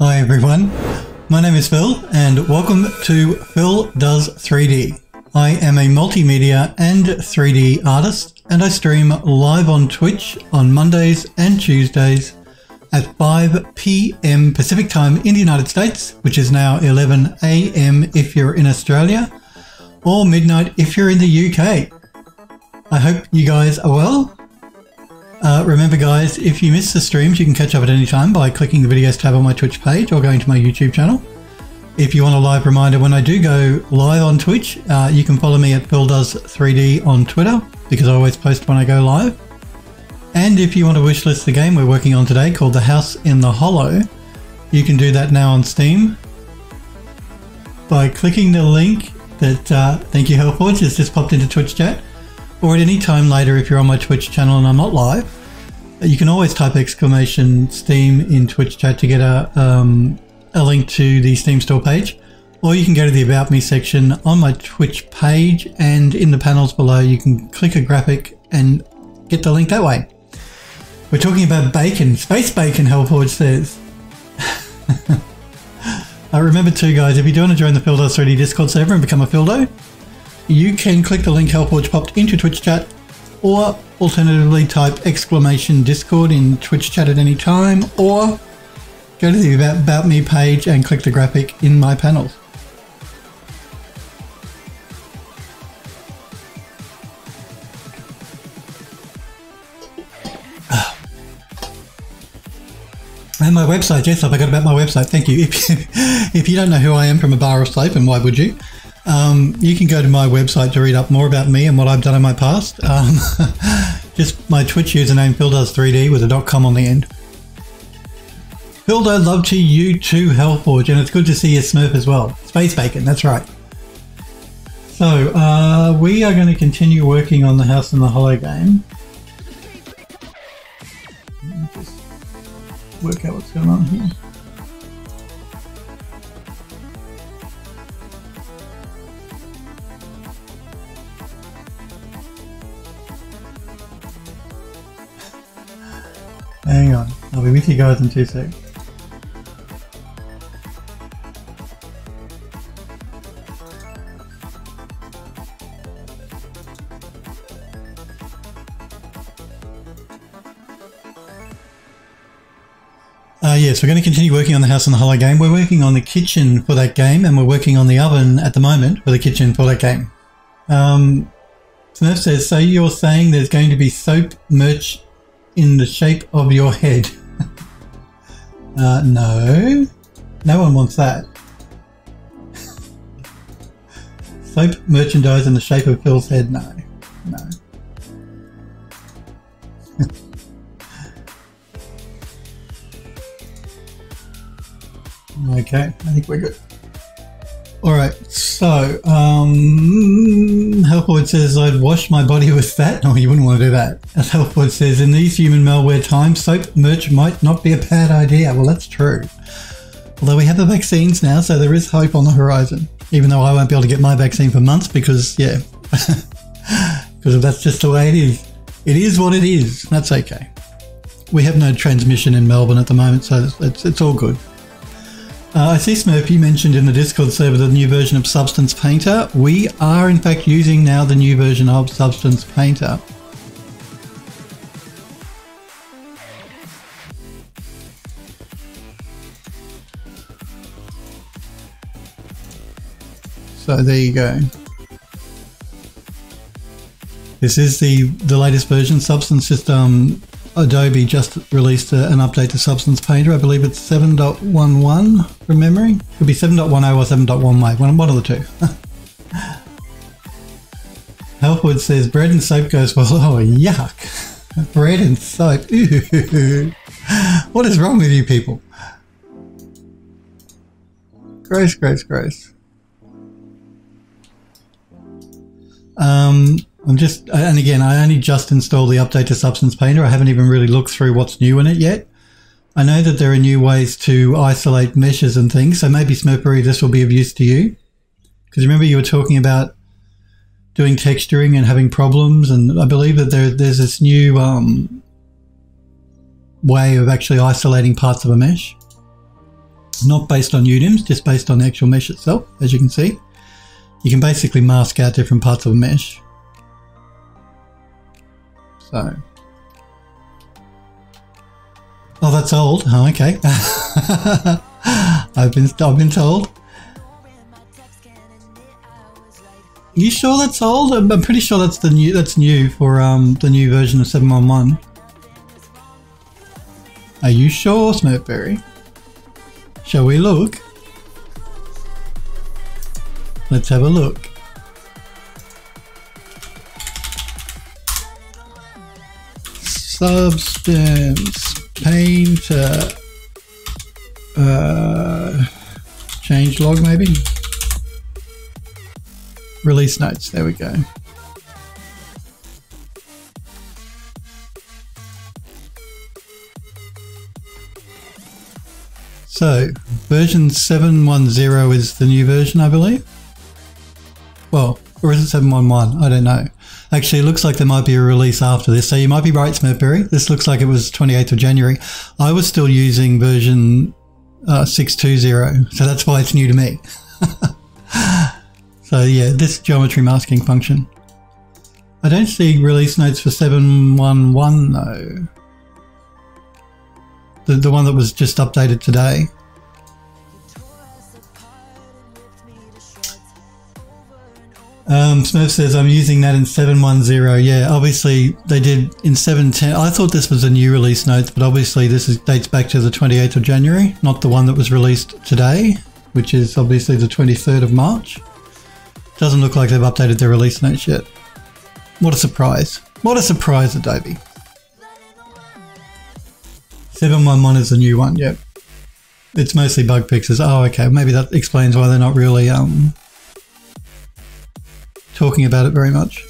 Hi everyone, my name is Phil and welcome to Phil Does 3D. I am a multimedia and 3D artist and I stream live on Twitch on Mondays and Tuesdays at 5 PM Pacific time in the United States, which is now 11 AM if you're in Australia, or midnight if you're in the UK. I hope you guys are well. Remember guys, if you miss the streams, you can catch up at any time by clicking the videos tab on my Twitch page or going to my YouTube channel. If you want a live reminder when I do go live on Twitch, you can follow me at PhilDoes3D on Twitter because I always post when I go live. And if you want to wishlist the game we're working on today called The House in the Hollow, you can do that now on Steam by clicking the link that, thank you Hellforge, has just popped into Twitch chat. Or at any time later if you're on my Twitch channel and I'm not live, you can always type exclamation Steam in Twitch chat to get a link to the Steam store page. Or you can go to the About Me section on my Twitch page and in the panels below you can click a graphic and get the link that way. We're talking about bacon, space bacon, Hellforge says. Remember too guys, if you do want to join the PhilDoes3D Discord server and become a Phildo, you can click the link Hellforge popped into Twitch chat, or alternatively type exclamation Discord in Twitch chat at any time, or go to the About Me page and click the graphic in my panels. And my website, yes, I forgot about my website, thank you. If you don't know who I am from a bar of soap, and why would you? You can go to my website to read up more about me and what I've done in my past. Just my Twitch username, PhilDoes3D with a .com on the end. Phildo, love to you too, Hellforge, and it's good to see you Smurf as well. Space Bacon, that's right. So, we are going to continue working on the House in the Hollow game. Let me just work out what's going on here. Hang on, I'll be with you guys in 2 seconds. Yes, we're going to continue working on the House in the Hollow game. We're working on the kitchen for that game and we're working on the oven at the moment for the kitchen for that game. Smurf says, so you're saying there's going to be soap merch in the shape of your head? No. No one wants that. Soap merchandise in the shape of Phil's head? No. No. Okay, I think we're good. Alright, so, Hellforge says, I'd wash my body with that. No, you wouldn't want to do that. As Hellforge says, in these human malware times, soap merch might not be a bad idea. Well, that's true. Although we have the vaccines now, so there is hope on the horizon. Even though I won't be able to get my vaccine for months because, yeah, because that's just the way it is. It is what it is. That's okay. We have no transmission in Melbourne at the moment, so it's all good. I see Smurf, you mentioned in the Discord server the new version of Substance Painter. We are in fact using now the new version of Substance Painter. So there you go. This is the latest version. Substance System Adobe just released an update to Substance Painter. I believe it's 7.11 from memory. Could be 7.10 or 7.11, one of the two. Hellwood says bread and soap goes well. Oh, yuck. Bread and soap. Ew. What is wrong with you people? Gross, gross, gross. I'm just, and again, I only just installed the update to Substance Painter. I haven't even really looked through what's new in it yet. I know that there are new ways to isolate meshes and things, so maybe Smurpery, this will be of use to you. Because remember you were talking about doing texturing and having problems, and I believe that there's this new way of actually isolating parts of a mesh. not based on UDIMs, just based on the actual mesh itself. As you can see, you can basically mask out different parts of a mesh. So, oh, that's old. Oh, okay. I've been told. You sure that's old? I'm pretty sure that's new for the new version of 7.1.1. Are you sure, Smurfberry? Shall we look? Let's have a look. Substance Painter change log maybe? Release notes, there we go. So, version 7.1.0 is the new version, I believe. Well, or is it 7.1.1? I don't know. Actually, it looks like there might be a release after this, so you might be right, Smurfberry. This looks like it was 28th of January. I was still using version 6.2.0, so that's why it's new to me. So yeah, this geometry masking function. I don't see release notes for 7.1.1 though. The one that was just updated today. Smurf says, I'm using that in 7.1.0. Yeah, obviously they did in 7.10. I thought this was a new release notes, but obviously this dates back to the 28th of January, not the one that was released today, which is obviously the 23rd of March. Doesn't look like they've updated their release notes yet. What a surprise. What a surprise, Adobe. 7.1.1 is the new one, yep. It's mostly bug fixes. Oh, okay. Maybe that explains why they're not really talking about it very much.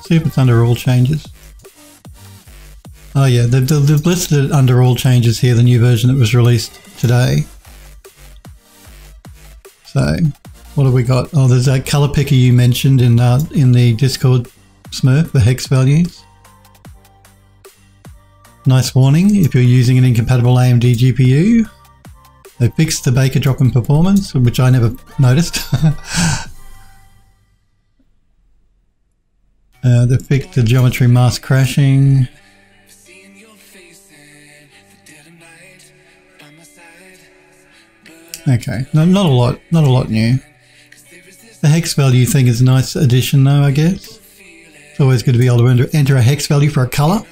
See if it's under all changes. Oh yeah, they've listed it under all changes here, the new version that was released today. So, what have we got? Oh, there's that color picker you mentioned in the Discord, Smurf, the hex values. Nice warning if you're using an incompatible AMD GPU. They fixed the Baker drop in performance, which I never noticed. They fixed the geometry mask crashing. Okay, no, not a lot new. The hex value thing is a nice addition though, I guess. It's always good to be able to enter a hex value for a color.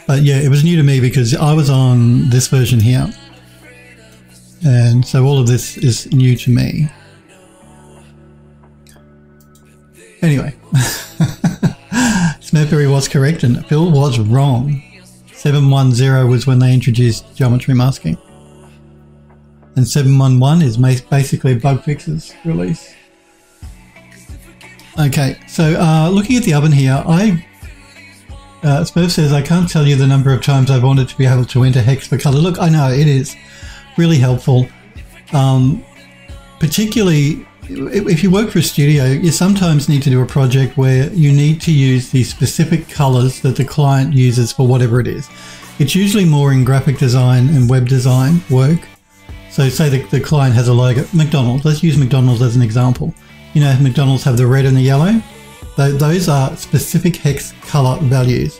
But yeah, it was new to me because I was on this version here. And so all of this is new to me. Anyway, Smurfberry was correct and Phil was wrong. 7.1.0 was when they introduced geometry masking. And 7.1.1 is basically a bug fixes release. Okay, so looking at the oven here, Smurf says, I can't tell you the number of times I've wanted to be able to enter hex for color. Look, I know, it is really helpful. Particularly if you work for a studio, you sometimes need to do a project where you need to use the specific colors that the client uses for whatever it is. It's usually more in graphic design and web design work. So say the client has a logo, McDonald's, let's use McDonald's as an example. You know, McDonald's have the red and the yellow. Those are specific hex color values.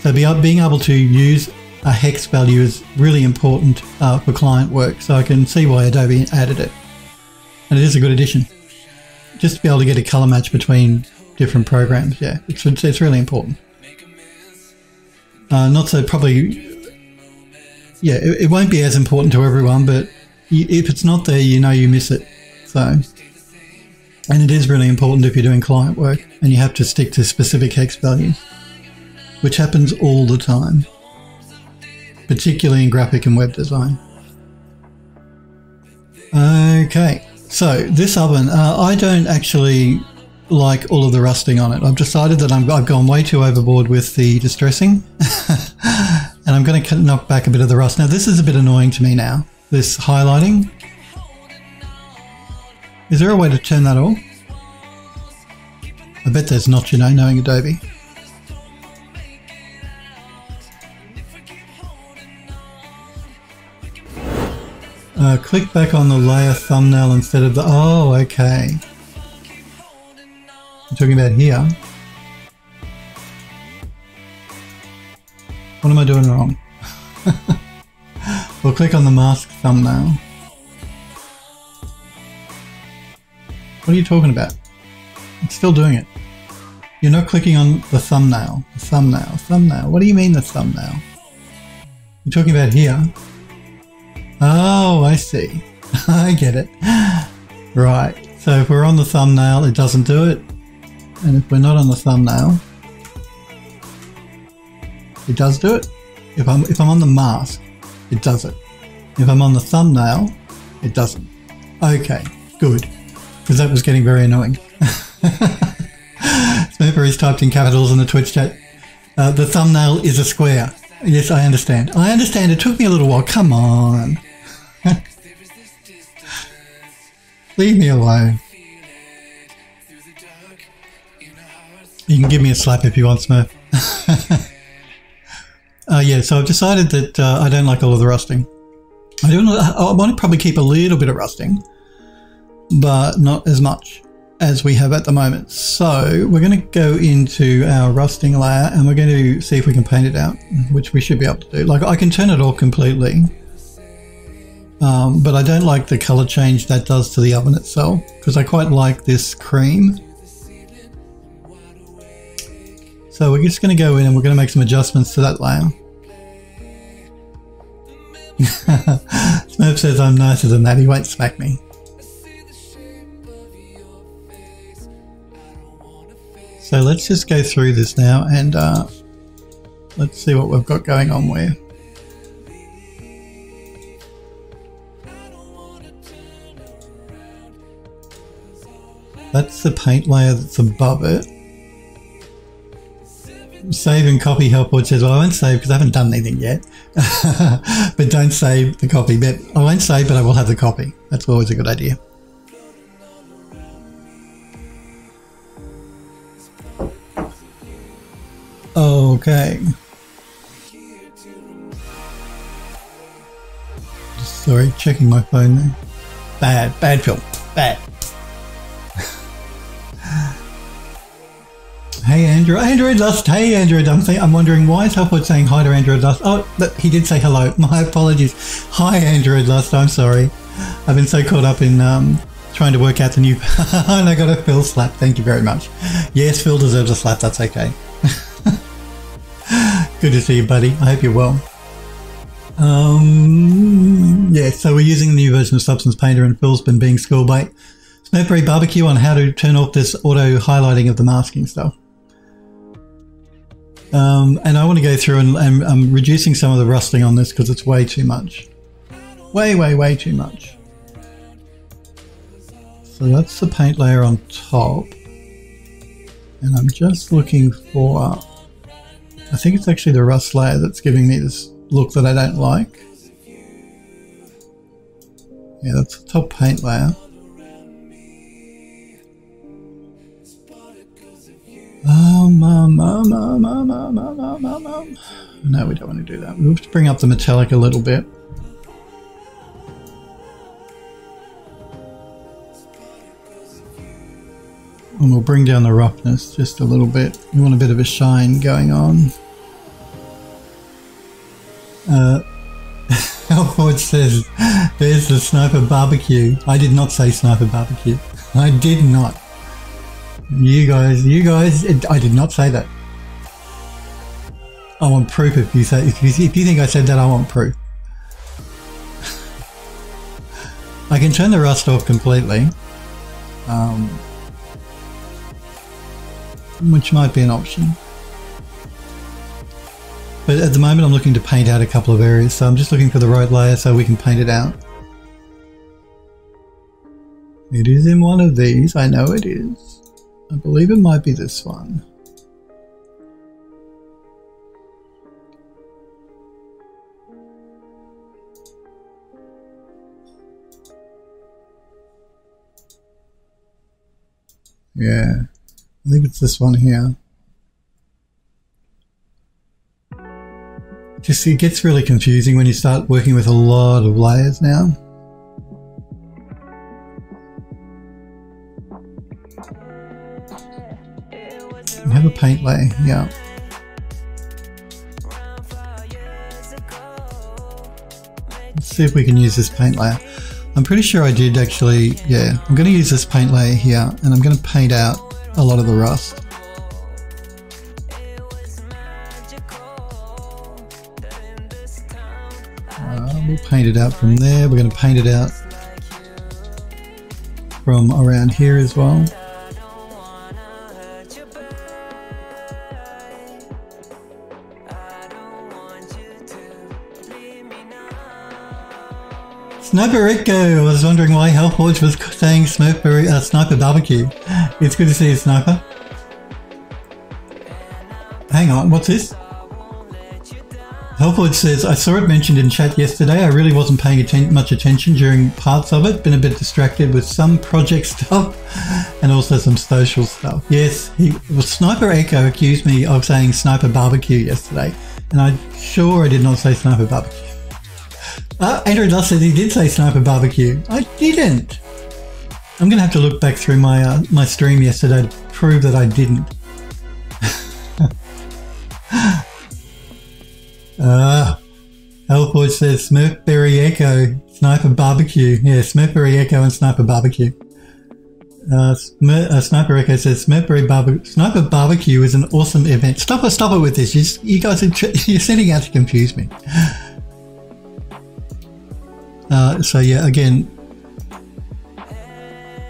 So being able to use a hex value is really important for client work. So I can see why Adobe added it. And it is a good addition. Just to be able to get a color match between different programs. Yeah, it's really important. Not so probably, yeah, it won't be as important to everyone, but if it's not there, you know you miss it. So, and it is really important if you're doing client work and you have to stick to specific hex values, which happens all the time, particularly in graphic and web design. Okay, so this oven, I don't actually like all of the rusting on it. I've decided that I've gone way too overboard with the distressing and I'm going to knock back a bit of the rust. Now this is a bit annoying to me now, this highlighting. Is there a way to turn that off? I bet there's not, you know, knowing Adobe. Click back on the layer thumbnail instead of the... Oh, okay. I'm talking about here. What am I doing wrong? We'll click on the mask thumbnail. What are you talking about? I'm still doing it. You're not clicking on the thumbnail. The thumbnail. What do you mean the thumbnail? You're talking about here. Oh, I see. I get it. Right. So if we're on the thumbnail, it doesn't do it. And if we're not on the thumbnail, it does do it. If I'm on the mask, it does it. If I'm on the thumbnail, it doesn't. Okay, good. Because that was getting very annoying. Smurfer is typed in capitals in the Twitch chat. The thumbnail is a square. Yes, I understand. I understand. It took me a little while. Come on. Leave me alone. You can give me a slap if you want, Smurf. Yeah, so I've decided that I don't like all of the rusting. I want to probably keep a little bit of rusting, but not as much as we have at the moment. So we're going to go into our rusting layer and we're going to see if we can paint it out, which we should be able to do. Like, I can turn it off completely, but I don't like the color change that does to the oven itself, because I quite like this cream. So we're just going to go in and we're going to make some adjustments to that layer. Smurf says I'm nicer than that. He won't smack me. So let's just go through this now and let's see what we've got going on where. That's the paint layer that's above it. Save and copy helpboard says, well, I won't save because I haven't done anything yet. But don't save the copy. But I won't save, but I will have the copy. That's always a good idea. Okay. Sorry, checking my phone there. Bad film. Bad. Hey Android Lust. Hey Android. I'm wondering why is Helpwood saying hi to Android Lust. Oh, he did say hello. My apologies. Hi Android Lust. I'm sorry. I've been so caught up in trying to work out the new. And I got a Phil slap. Thank you very much. Yes, Phil deserves a slap. That's okay. Good to see you, buddy. I hope you're well. Yeah, so we're using the new version of Substance Painter and Phil's been being schoolbait. Smurfberry barbecue on how to turn off this auto highlighting of the masking stuff. And I want to go through and I'm reducing some of the rusting on this because it's way too much. Way too much. So that's the paint layer on top. And I'm just looking for... I think it's actually the rust layer that's giving me this look that I don't like. Yeah, that's the top paint layer. No, we don't want to do that. We have to bring up the metallic a little bit. And we'll bring down the roughness just a little bit. We want a bit of a shine going on. Elford says, there's the sniper barbecue. I did not say sniper barbecue. I did not. You guys, I did not say that. I want proof if you say, if you think I said that, I want proof. I can turn the rust off completely. Which might be an option. But at the moment I'm looking to paint out a couple of areas, so I'm just looking for the right layer so we can paint it out. It is in one of these, I know it is. I believe it might be this one. Yeah, I think it's this one here. Just, it gets really confusing when you start working with a lot of layers now. We have a paint layer here. Let's see if we can use this paint layer. I'm pretty sure I did actually, yeah. I'm going to use this paint layer here and I'm going to paint out a lot of the rust. We'll paint it out from there. We're going to paint it out from around here as well. Sniper Rico, I was wondering why Hellforge was saying Sniper Barbecue. It's good to see you, Sniper. Hang on, what's this? Hellforge says, I saw it mentioned in chat yesterday. I really wasn't paying much attention during parts of it. Been a bit distracted with some project stuff and also some social stuff. Yes, Sniper Echo accused me of saying Sniper Barbecue yesterday. And I'm sure I did not say Sniper Barbecue. Andrew Dust says he did say Sniper Barbecue. I didn't. I'm going to have to look back through my my stream yesterday to prove that I didn't. Hellforge says Smurfberry Echo, Sniper Barbecue. Yeah, Smurfberry Echo and Sniper Barbecue. Sniper Echo says Sniper Barbecue is an awesome event. Stop it with this. You guys are you're setting out to confuse me. So yeah, again,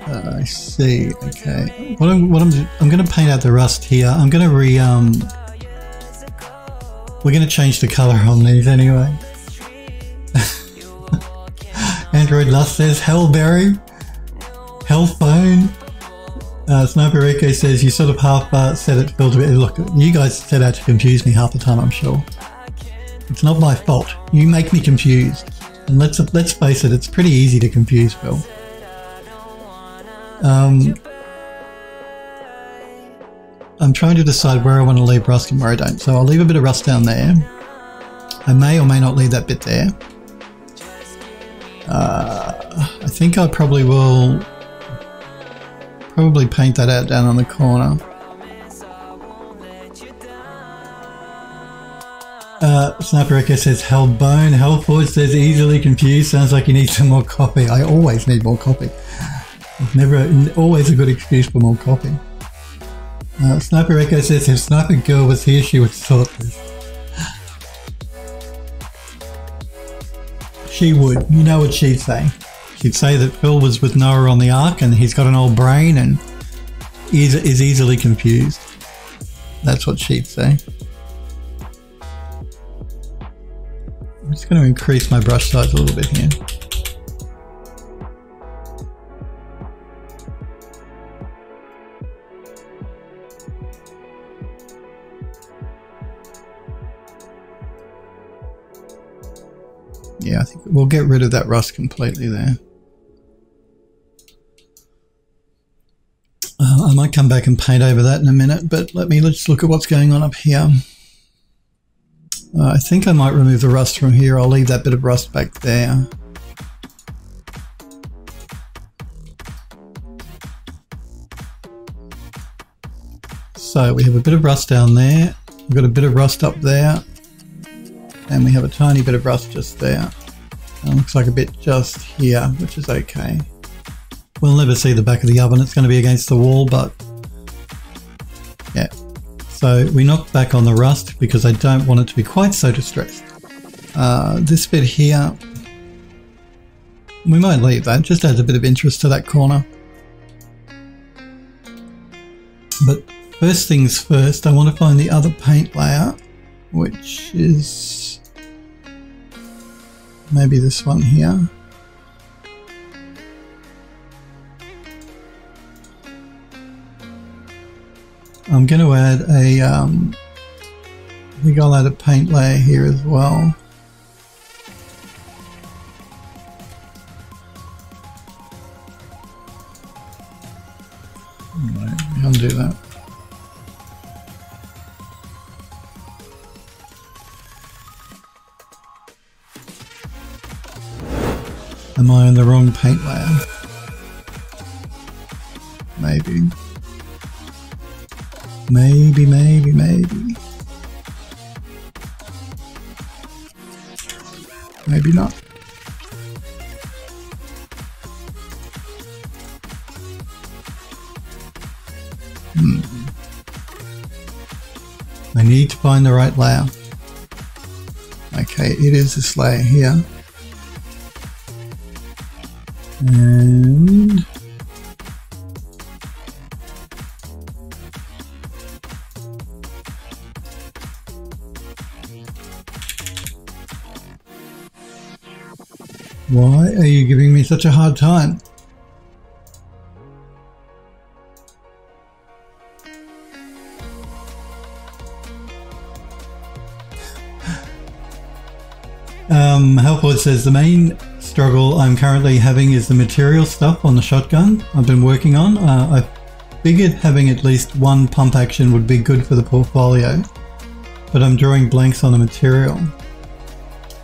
I see. Okay, I'm going to paint out the rust here. I'm going to we're going to change the color on these anyway. Android Lust says Hellberry, Hellphone. Sniper Echo says you sort of half said it, Phil. Look, you guys set out to confuse me half the time. I'm sure it's not my fault. You make me confused. And let's face it, it's pretty easy to confuse Phil. I'm trying to decide where I want to leave rust and where I don't. So I'll leave a bit of rust down there. I may or may not leave that bit there. I think I probably will paint that out down on the corner. Sniper Echo says Hellbone. Hellforge says easily confused. Sounds like you need some more coffee. I always need more coffee. Always a good excuse for more coffee. Sniper Echo says if Sniper Girl was here, she would sort this. She would. You know what she'd say. She'd say that Phil was with Noah on the Ark and he's got an old brain and is easily confused. That's what she'd say. I'm just going to increase my brush size a little bit here. Yeah, I think we'll get rid of that rust completely there. I might come back and paint over that in a minute, but let's look at what's going on up here. I think I might remove the rust from here. I'll leave that bit of rust back there. So we have a bit of rust down there. We've got a bit of rust up there. And we have a tiny bit of rust just there. It looks like a bit just here, which is okay. We'll never see the back of the oven. It's going to be against the wall, but yeah. So we knocked back on the rust because I don't want it to be quite so distressed. This bit here, we might leave that. Just adds a bit of interest to that corner. But first things first, I want to find the other paint layer, which is maybe this one here. I'm going to add a, I think I'll add a paint layer here as well. Right, undo that. Am I on the wrong paint layer? Maybe. Maybe. Maybe not. I need to find the right layer. Okay, it is this layer here. And why are you giving me such a hard time? Helpwood says the main struggle I'm currently having is the material stuff on the shotgun I've been working on. I figured having at least one pump action would be good for the portfolio, but I'm drawing blanks on the material.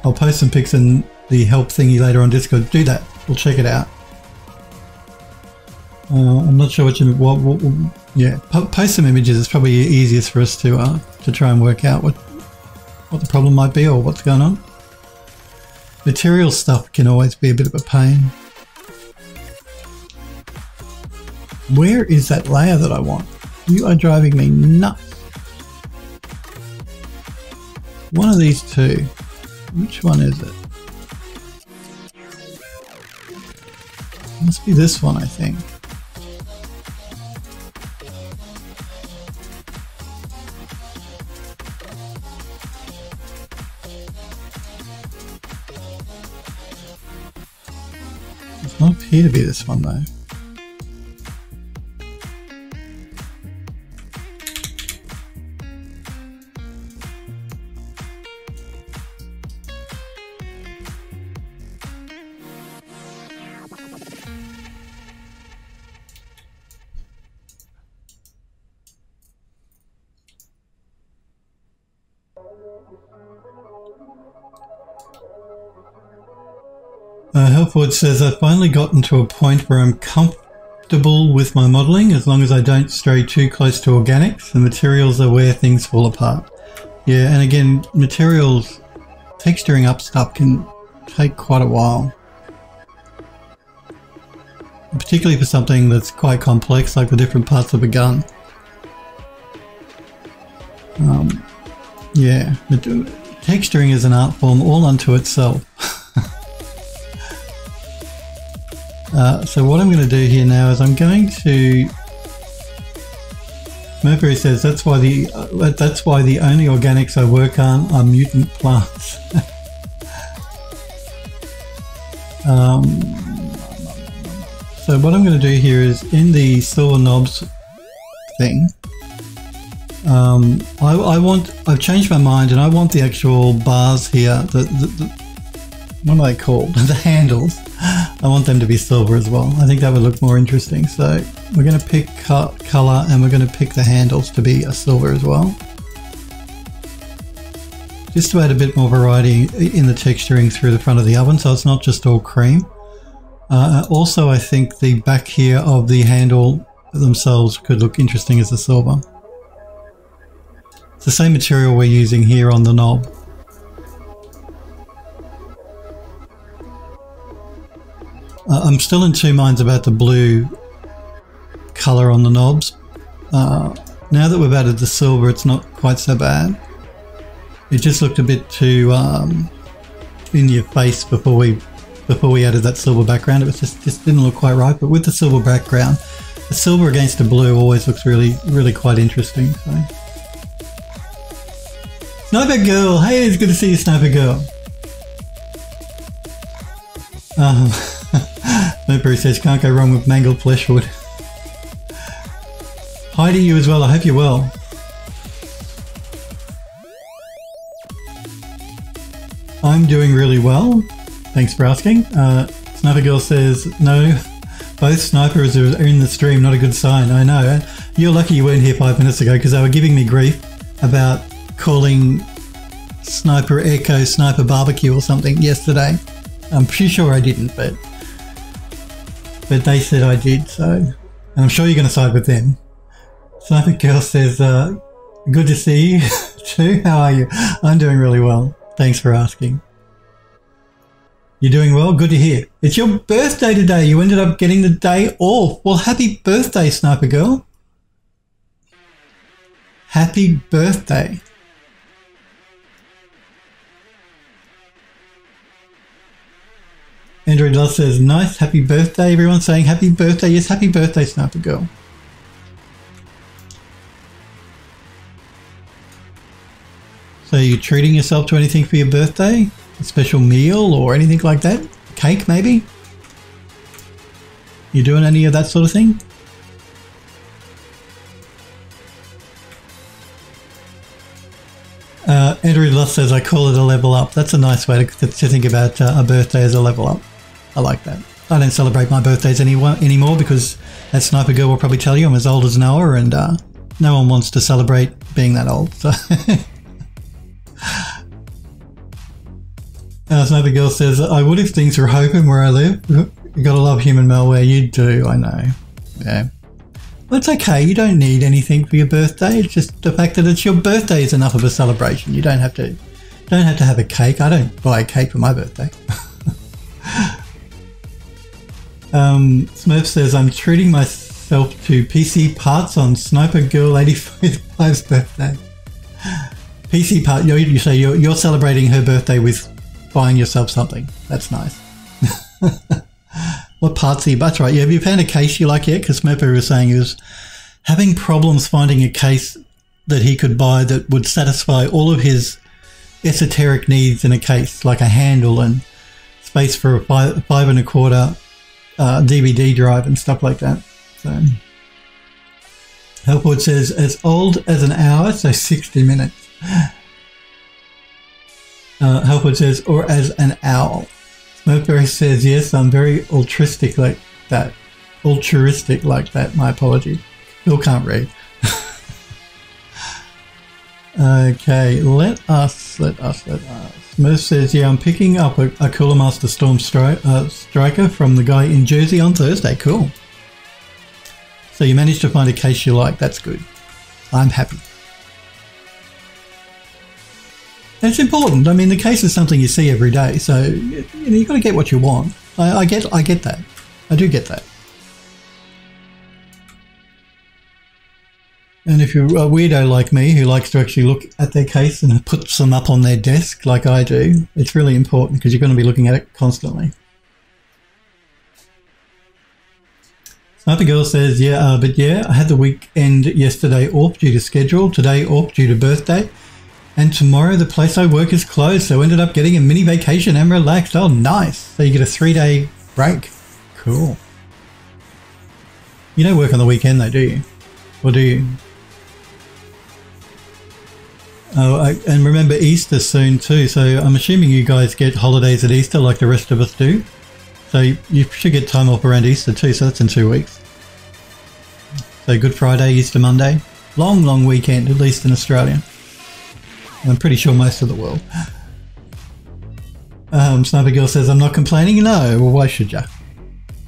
I'll post some pics in the help thingy later on Discord. Do that. We'll check it out. I'm not sure what you yeah. Post some images. It's probably easiest for us to try and work out what the problem might be or what's going on. Material stuff can always be a bit of a pain. Where is that layer that I want? You are driving me nuts. One of these two. Which one is it? It must be this one, I think. It's not appear to be this one though. Helpwood says, I've finally gotten to a point where I'm comfortable with my modelling as long as I don't stray too close to organics. The materials are where things fall apart. Yeah, and again, materials, texturing up stuff can take quite a while. Particularly for something that's quite complex, like the different parts of a gun. Yeah, texturing is an art form all unto itself. So what I'm going to do here now is I'm going to. Mercury says that's why the only organics I work on are mutant plants. So what I'm going to do here is in the silver knobs thing. I've changed my mind and I want the actual bars here. What are they called? The handles. I want them to be silver as well. I think that would look more interesting. So we're going to pick color and we're going to pick the handles to be a silver as well. Just to add a bit more variety in the texturing through the front of the oven so it's not just all cream. Also, I think the back here of the handle themselves could look interesting as a silver. It's the same material we're using here on the knob. I'm still in two minds about the blue colour on the knobs. Now that we've added the silver, it's not quite so bad. It just looked a bit too in your face before we added that silver background. It was just didn't look quite right. But with the silver background, the silver against the blue always looks really quite interesting. So. Sniper Girl! Hey, it's good to see you, Sniper Girl. Nobody says can't go wrong with mangled fleshwood. Hi to you as well, I hope you're well. I'm doing really well, thanks for asking. Sniper Girl says, no, both snipers are in the stream, not a good sign. I know, you're lucky you weren't here 5 minutes ago because they were giving me grief about calling Sniper Echo Sniper Barbecue or something yesterday. I'm pretty sure I didn't, but they said I did, so and I'm sure you're going to side with them. Sniper Girl says, good to see you too. How are you? I'm doing really well. Thanks for asking. You're doing well? Good to hear. It's your birthday today. You ended up getting the day off. Well, happy birthday, Sniper Girl. Happy birthday. Android Love says, nice, happy birthday. Everyone's saying happy birthday. Yes, happy birthday, Sniper Girl. So you're treating yourself to anything for your birthday? A special meal or anything like that? Cake, maybe? You doing any of that sort of thing? Andrew Luss says, I call it a level up. That's a nice way to think about a birthday as a level up. I like that. I don't celebrate my birthdays anymore because, as Sniper Girl will probably tell you, I'm as old as Noah, and no one wants to celebrate being that old. So Sniper Girl says, I would if things were open where I live. You gotta love human malware. You do, I know. Yeah. Well, it's okay. You don't need anything for your birthday. It's just the fact that it's your birthday is enough of a celebration. You don't have to have a cake. I don't buy a cake for my birthday. Smurf says, I'm treating myself to PC parts on Sniper Girl 85's birthday. PC part, you say you're celebrating her birthday with buying yourself something. That's nice. What parts are you? That's right. Yeah, have you found a case you like yet? Because Smurfer was saying he was having problems finding a case that he could buy that would satisfy all of his esoteric needs in a case, like a handle and space for a 5 1/4 DVD drive and stuff like that. So Helpwood says, as old as an hour, so 60 minutes. Helpwood says, or as an owl. Smurfberry says, yes, I'm very altruistic like that. My apologies. Still can't read. Okay, let us. Smurf says, yeah, I'm picking up a Cooler Master Storm Striker from the guy in Jersey on Thursday. Cool. So you managed to find a case you like. That's good. I'm happy. And it's important. I mean, the case is something you see every day, so you've got to get what you want. I get that. I do get that. And if you're a weirdo like me who likes to actually look at their case and puts them up on their desk like I do, it's really important because you're going to be looking at it constantly. Sniper Girl says, yeah, I had the weekend yesterday off due to schedule, today off due to birthday. And tomorrow the place I work is closed, so ended up getting a mini vacation and relaxed. Oh, nice. So you get a 3-day break. Cool. You don't work on the weekend though, do you? Or do you? Oh, and remember Easter soon too, so I'm assuming you guys get holidays at Easter like the rest of us do. So you should get time off around Easter too, so that's in 2 weeks. So Good Friday, Easter Monday. Long weekend, at least in Australia. I'm pretty sure most of the world. Sniper Girl says, I'm not complaining. No, well, why should ya?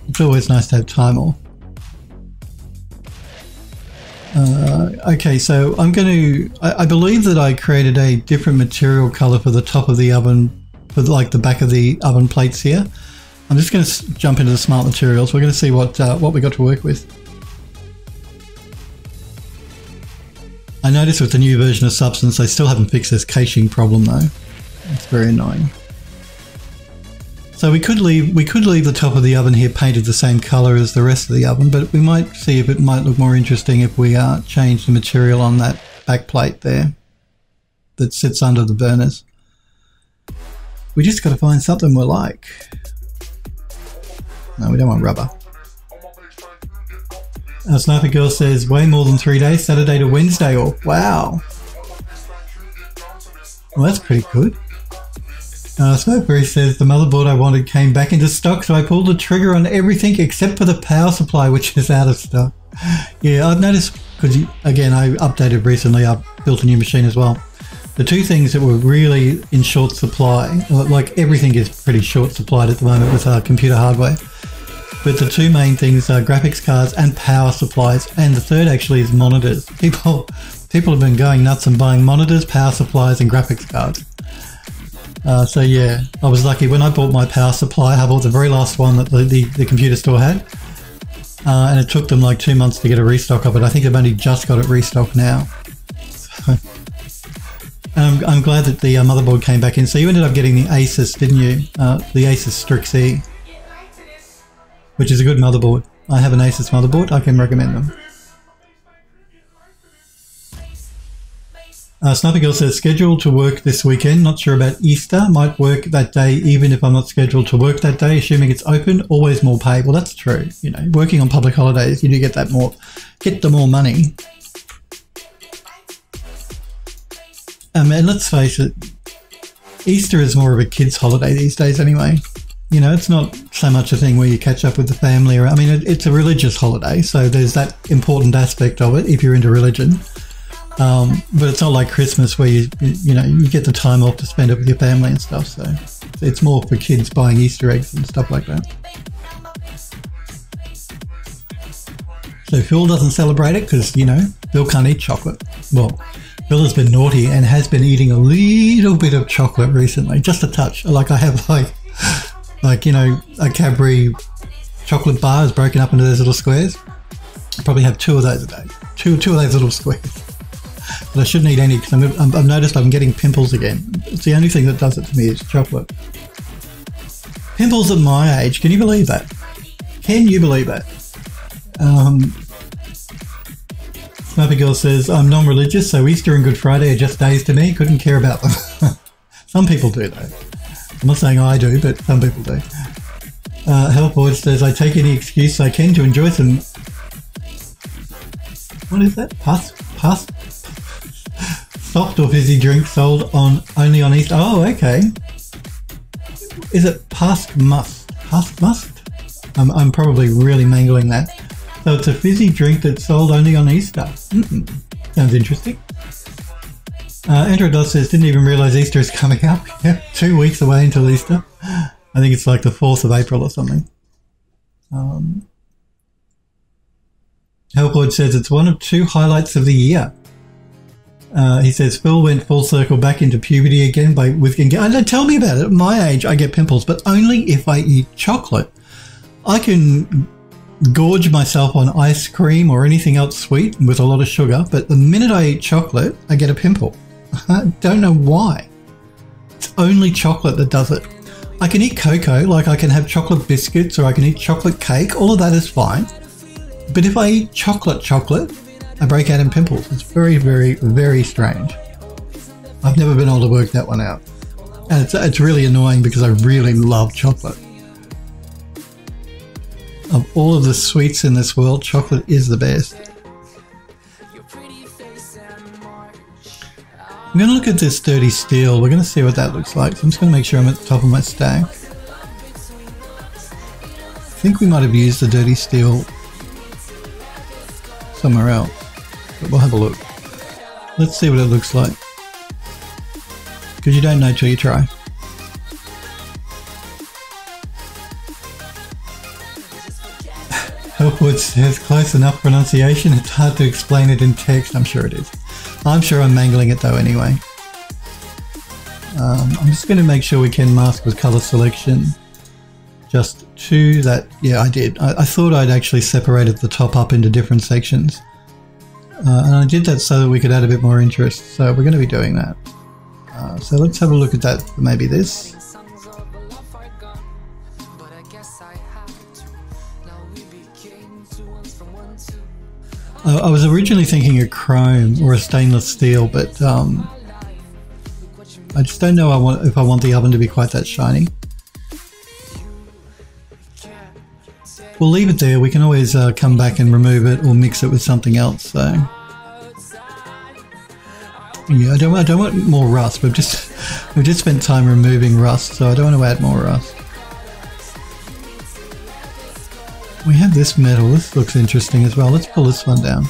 It's always nice to have time off. Okay, so I'm going to... I believe that I created a different material color for the top of the oven, for like the back of the oven plates here. I'm just going to jump into the smart materials. We're going to see what we got to work with. I noticed with the new version of Substance, they still haven't fixed this caching problem though. It's very annoying. So we could leave the top of the oven here painted the same color as the rest of the oven, but we might see if it might look more interesting if we change the material on that back plate there that sits under the burners. We just got to find something we like. No, we don't want rubber. Sniper Girl says, way more than 3 days, Saturday to Wednesday off. Wow. Well, that's pretty good. Smokeberry says, the motherboard I wanted came back into stock, so I pulled the trigger on everything except for the power supply, which is out of stock. Yeah, I've noticed, because again, I updated recently, I built a new machine as well. The two things that were really in short supply, like everything is pretty short supplied at the moment with computer hardware. But the two main things are graphics cards and power supplies, and the third actually is monitors. People have been going nuts and buying monitors, power supplies, and graphics cards. So yeah, I was lucky when I bought my power supply. I bought the very last one that the computer store had, and it took them like 2 months to get a restock of it. I think they've only just got it restocked now. So, I'm glad that the motherboard came back in. So you ended up getting the Asus, didn't you? The Asus Strix E, which is a good motherboard. I have an Asus motherboard. I can recommend them. Sniper Girl says, scheduled to work this weekend. Not sure about Easter. Might work that day even if I'm not scheduled to work that day, assuming it's open. Always more pay. Well, that's true. You know, working on public holidays, you do get the more money. And let's face it, Easter is more of a kid's holiday these days anyway. You know, it's not so much a thing where you catch up with the family. I mean, it's a religious holiday, so there's that important aspect of it if you're into religion. But it's not like Christmas where you get the time off to spend it with your family and stuff. So it's more for kids buying Easter eggs and stuff like that. So Phil doesn't celebrate it because, you know, Phil can't eat chocolate. Well, Phil has been naughty and has been eating a little bit of chocolate recently, just a touch. Like I have like you know, a Cadbury chocolate bar is broken up into those little squares. I probably have 2 of those a day. Two of those little squares. But I shouldn't eat any because I've noticed I'm getting pimples again. It's the only thing that does it to me is chocolate. Pimples at my age, can you believe that? Can you believe that? Sniper Girl says, I'm non-religious, so Easter and Good Friday are just days to me. Couldn't care about them. Some people do though. I'm not saying I do, but some people do. Hellboy says, I take any excuse I can to enjoy some... What is that? Soft or fizzy drink sold only on Easter. Oh, okay. Is it Pask Must? I'm probably really mangling that. So it's a fizzy drink that's sold only on Easter. Sounds interesting. Andrew Doss says, didn't even realise Easter is coming up. Yeah, 2 weeks away until Easter. I think it's like the 4th of April or something. Hellboy says it's one of 2 highlights of the year. He says Phil went full circle back into puberty again tell me about it. At my age, I get pimples, but only if I eat chocolate. I can gorge myself on ice cream or anything else sweet with a lot of sugar, but the minute I eat chocolate, I get a pimple. I don't know why. It's only chocolate that does it. I can eat cocoa, like I can have chocolate biscuits or I can eat chocolate cake. All of that is fine. But if I eat chocolate, I break out in pimples. It's very, very, very strange. I've never been able to work that one out. And it's really annoying because I really love chocolate. Of all of the sweets in this world, chocolate is the best. I'm going to look at this dirty steel. We're going to see what that looks like. So I'm just going to make sure I'm at the top of my stack. I think we might have used the dirty steel somewhere else, but we'll have a look. Let's see what it looks like, because you don't know till you try. Hellwood says close enough pronunciation, it's hard to explain it in text. I'm sure it is. I'm sure I'm mangling it though anyway. I'm just going to make sure we can mask with color selection just to that. Yeah, I did. I thought I'd actually separated the top up into different sections. And I did that so that we could add a bit more interest. So we're going to be doing that. So let's have a look at that for maybe this. I was originally thinking a chrome or a stainless steel, but I just don't know if I want the oven to be quite that shiny. We'll leave it there. We can always come back and remove it or mix it with something else. So yeah, I don't want more rust. We've just spent time removing rust, so I don't want to add more rust. We have this metal. This looks interesting as well. Let's pull this one down.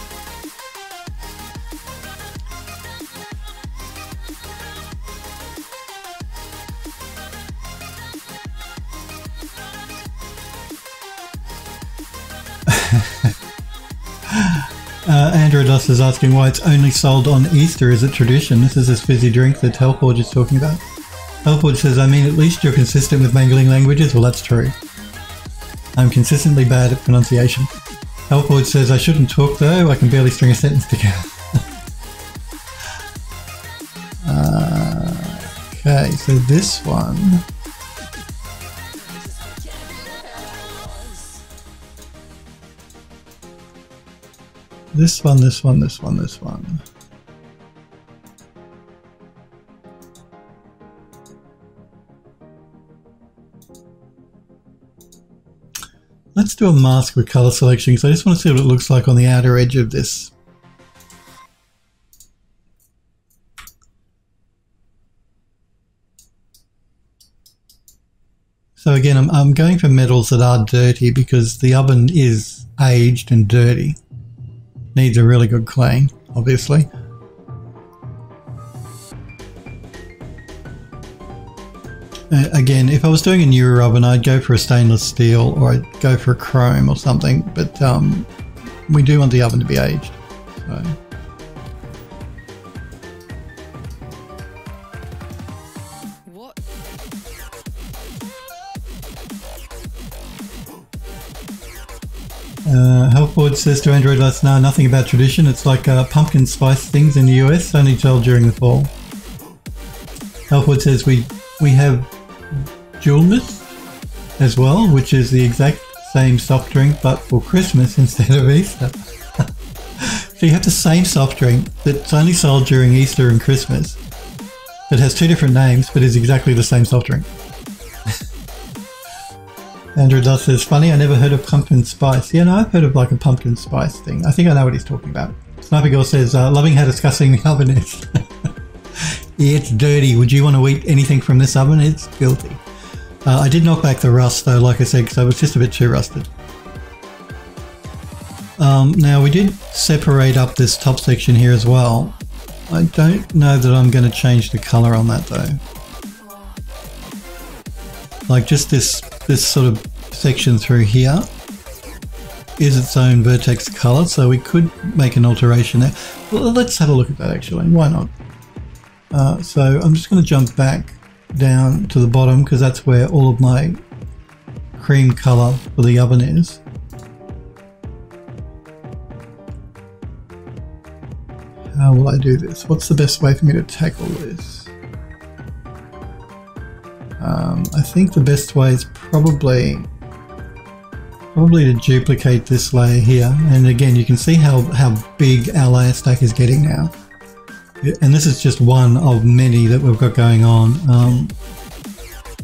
Androdus is asking why it's only sold on Easter. Is it tradition? This is this fizzy drink that Hellforge is talking about. Hellforge says, I mean, at least you're consistent with mangling languages. Well, that's true. I'm consistently bad at pronunciation. Hellforge says, I shouldn't talk though. I can barely string a sentence together. Okay, so this one. This one. Let's do a mask with color selection because I just want to see what it looks like on the outer edge of this. So again, I'm going for metals that are dirty because the oven is aged and dirty. Needs a really good clean, obviously. Again, if I was doing a newer oven, I'd go for a stainless steel or I'd go for a chrome or something, but we do want the oven to be aged. So. Hellforge says to Android Last Now, nothing about tradition. It's like pumpkin spice things in the US, only sold during the fall. Hellforge says we have Julmus as well, which is the exact same soft drink but for Christmas instead of Easter. So you have the same soft drink that's only sold during Easter and Christmas. It has two different names but is exactly the same soft drink. Andrew Dust says, funny, I never heard of pumpkin spice. Yeah, no, I've heard of like a pumpkin spice thing. I think I know what he's talking about. Sniper Girl says, loving how disgusting the oven is. Yeah, it's dirty. Would you want to eat anything from this oven? It's filthy. I did knock back the rust though, like I said, because I was just a bit too rusted. Now we did separate up this top section here as well. I don't know that I'm going to change the color on that though. Like just this sort of section through here is its own vertex color, so we could make an alteration there. Well, let's have a look at that actually. Why not? So I'm just going to jump back down to the bottom because that's where all of my cream color for the oven is. How will I do this? What's the best way for me to tackle this? I think the best way is probably to duplicate this layer here, and again you can see how big our layer stack is getting now, and this is just one of many that we've got going on.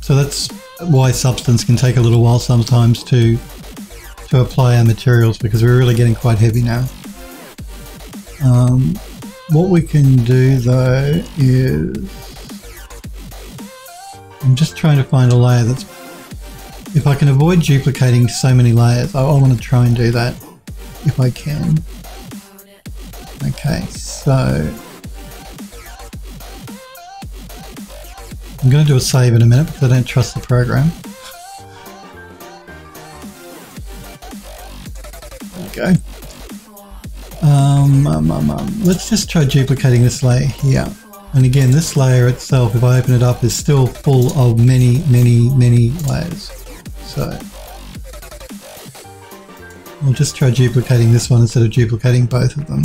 So that's why substance can take a little while sometimes to apply our materials, because we're really getting quite heavy now. What we can do though is, I'm just trying to find a layer that's, if I can avoid duplicating so many layers, I want to try and do that if I can. Okay, so I'm going to do a save in a minute because I don't trust the program. There we go. Let's just try duplicating this layer here. And again, this layer itself, if I open it up, is still full of many layers. So I'll just try duplicating this one instead of duplicating both of them.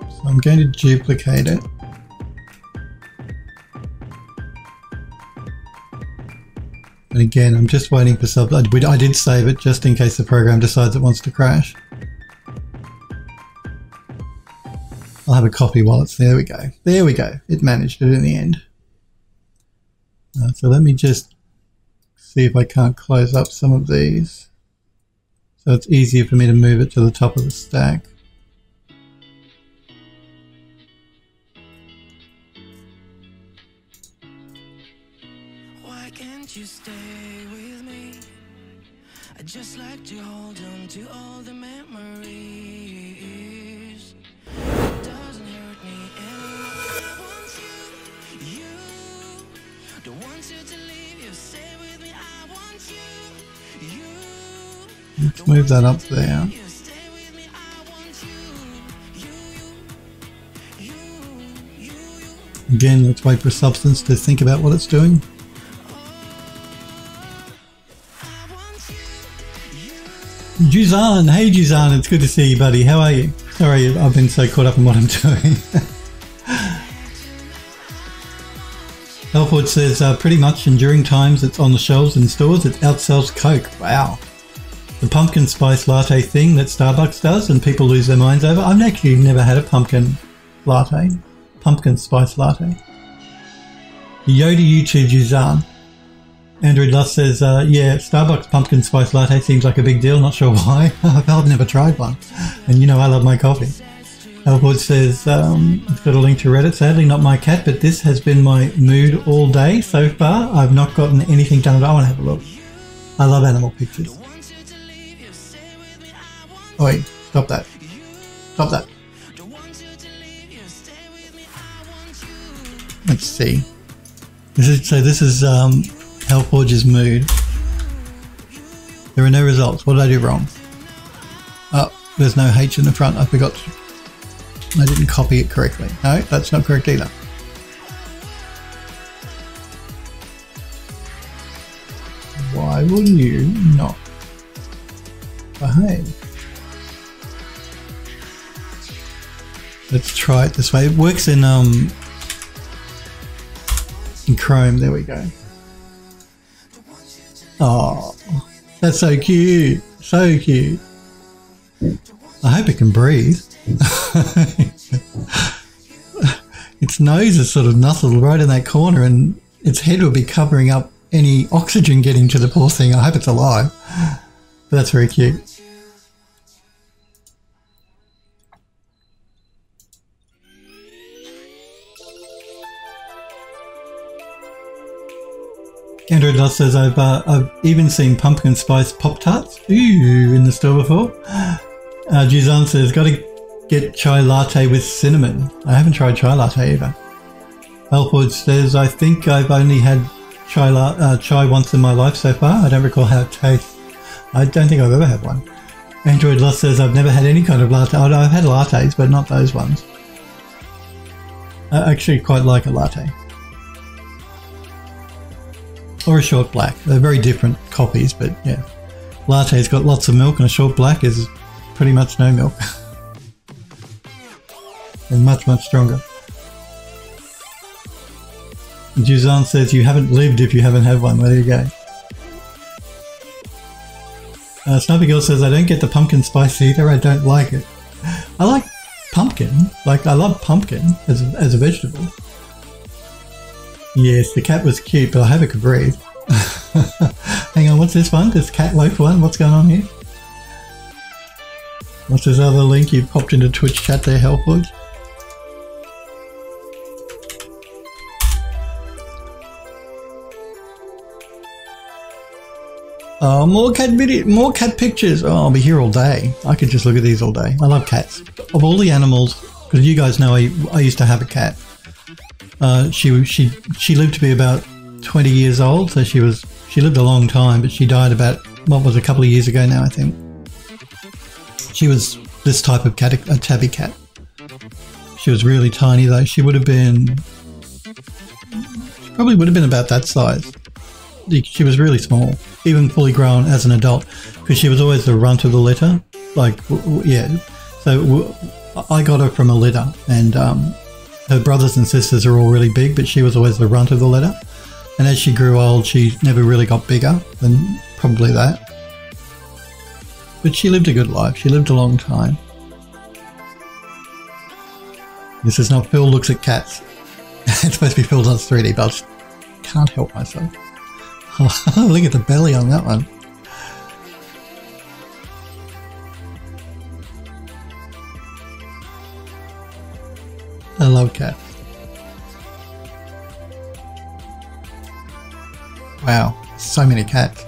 So I'm going to duplicate it. And again, I'm just waiting for I did save it just in case the program decides it wants to crash. I'll have a copy while it's there. We go. There we go. It managed it in the end. So let me just see if I can't close up some of these, so it's easier for me to move it to the top of the stack. Why can't you stay with me? I just like to hold on to all the memories. It doesn't hurt me anymore. I want you, Let's move that up there. Again, let's wait for Substance to think about what it's doing. Juzan, hey Juzan, it's good to see you, buddy. How are you? Sorry, I've been so caught up in what I'm doing. Elfwood says, pretty much enduring times it's on the shelves in stores, it outsells Coke. Wow. The pumpkin spice latte thing that Starbucks does and people lose their minds over. I've actually never had a pumpkin latte. Pumpkin spice latte. Yoda YouTube Juzan. Andrew Lust says, yeah, Starbucks pumpkin spice latte seems like a big deal. Not sure why. I've never tried one. And you know I love my coffee. Elwood says, it's got a link to Reddit. Sadly not my cat, but this has been my mood all day so far. I've not gotten anything done at all. I want to have a look. I love animal pictures. Oh wait, stop that. Stop that. Let's see. This is Hellforge's mood. There are no results. What did I do wrong? Oh, there's no H in the front. I forgot. I didn't copy it correctly. No, that's not correct either. Why will you not behave? Let's try it this way. It works in Chrome. There we go. Oh, that's so cute. So cute. I hope it can breathe. Its nose is sort of nuzzled right in that corner and its head will be covering up any oxygen getting to the poor thing. I hope it's alive. But that's very cute. Andrew Doss says, I've even seen pumpkin spice Pop-Tarts in the store before. Juzan says, got to get chai latte with cinnamon. I haven't tried chai latte either. Elfwood says, I think I've only had chai once in my life so far. I don't recall how it tastes. I don't think I've ever had one. Android Lost says, I've never had any kind of latte. Oh, no, I've had lattes, but not those ones. I actually quite like a latte. Or a short black. They're very different coffees, but yeah. Latte's got lots of milk and a short black is pretty much no milk. And much, much stronger. Juzan says, you haven't lived if you haven't had one. Well, there you go. Sniper Girl says, I don't get the pumpkin spice either. I don't like it. I like pumpkin. Like, I love pumpkin as a vegetable. Yes, the cat was cute, but I hope it could breathe. Hang on, what's this one? This cat loaf one? What's going on here? What's this other link you popped into Twitch chat there, Hellforge? Oh, more cat pictures. Oh, I'll be here all day. I could just look at these all day. I love cats. Of all the animals, because you guys know I used to have a cat. She lived to be about 20 years old, so she lived a long time, but she died about, what was it, a couple of years ago now, I think. She was this type of cat, a tabby cat. She was really tiny though. She probably would have been about that size. She was really small, even fully grown as an adult, because she was always the runt of the litter. Like, yeah. So I got her from a litter, and her brothers and sisters are all really big, but she was always the runt of the litter. And as she grew old, she never really got bigger than probably that. But she lived a good life. She lived a long time. This is not Phil Looks at Cats. It's supposed to be Phil Does 3D, but I just can't help myself. Look at the belly on that one. I love cats. Wow, so many cats.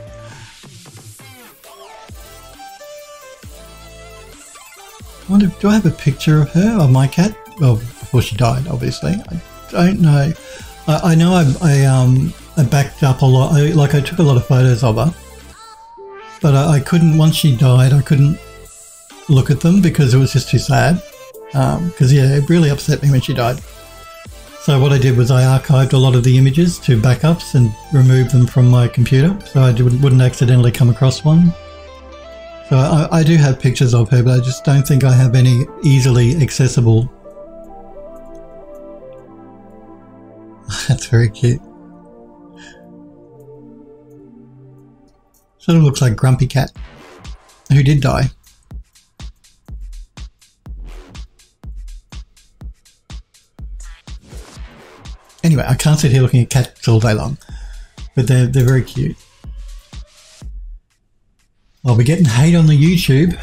I wonder, do I have a picture of her, of my cat? Well, before she died, obviously. I don't know. I know I backed up a lot. I took a lot of photos of her, but I couldn't, once she died, I couldn't look at them because it was just too sad. Because yeah, it really upset me when she died. So what I did was I archived a lot of the images to backups and removed them from my computer so I wouldn't accidentally come across one. So I do have pictures of her, but I just don't think I have any easily accessible. That's very cute. Sort of looks like Grumpy Cat, who did die. Anyway, I can't sit here looking at cats all day long, but they're very cute. I'll be getting hate on the YouTube.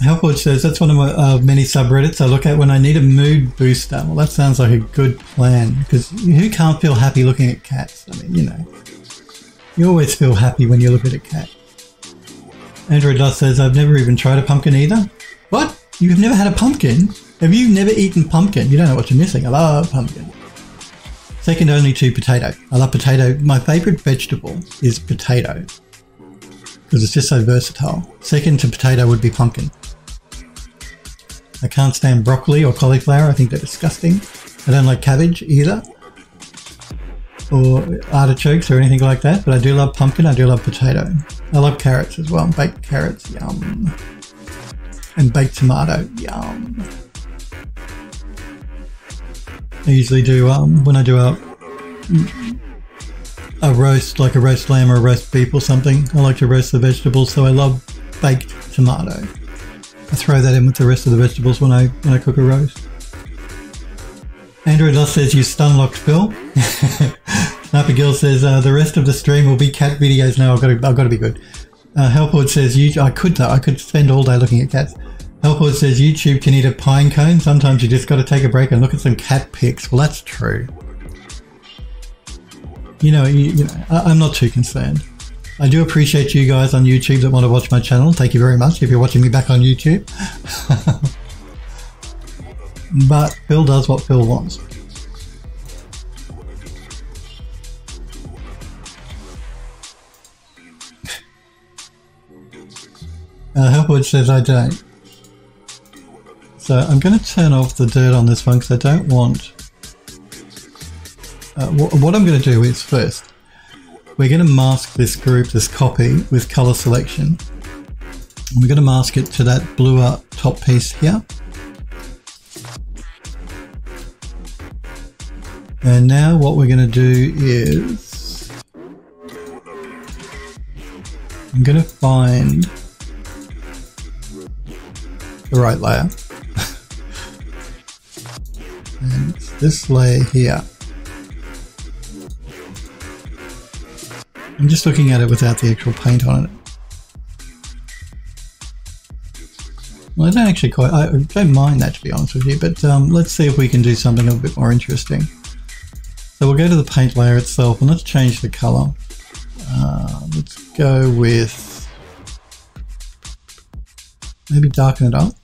Helpwood says, that's one of my many subreddits I look at when I need a mood booster. Well, that sounds like a good plan, because who can't feel happy looking at cats? I mean, you know, you always feel happy when you look at a cat. Andrew Dust says, I've never even tried a pumpkin either. What? You've never had a pumpkin? Have you never eaten pumpkin? You don't know what you're missing. I love pumpkin. Second only to potato. I love potato. My favourite vegetable is potato because it's just so versatile. Second to potato would be pumpkin. I can't stand broccoli or cauliflower. I think they're disgusting. I don't like cabbage either, or artichokes or anything like that, but I do love pumpkin. I do love potato. I love carrots as well. Baked carrots, yum. And baked tomato, yum. I usually do, when I do a roast, like a roast lamb or a roast beef or something, I like to roast the vegetables, so I love baked tomato. I throw that in with the rest of the vegetables when I cook a roast. Andrew Loss says, you stun-locked Phil. Sniper Girl says, the rest of the stream will be cat videos. No, I've got to be good. Helpwood says, I could spend all day looking at cats. Helpwood says, YouTube can eat a pine cone. Sometimes you just got to take a break and look at some cat pics. Well, that's true. You know, I'm not too concerned. I do appreciate you guys on YouTube that want to watch my channel. Thank you very much if you're watching me back on YouTube. But Phil does what Phil wants. Helpwood says I don't. So I'm going to turn off the dirt on this one because I don't want... what I'm going to do is first, we're going to mask this group, this copy, with color selection. We're going to mask it to that bluer top piece here. And now what we're going to do is I'm going to find the right layer. And it's this layer here. I'm just looking at it without the actual paint on it. Well, I don't actually quite, I don't mind that, to be honest with you, but let's see if we can do something a bit more interesting. So we'll go to the paint layer itself and let's change the color. Let's go with, maybe darken it up.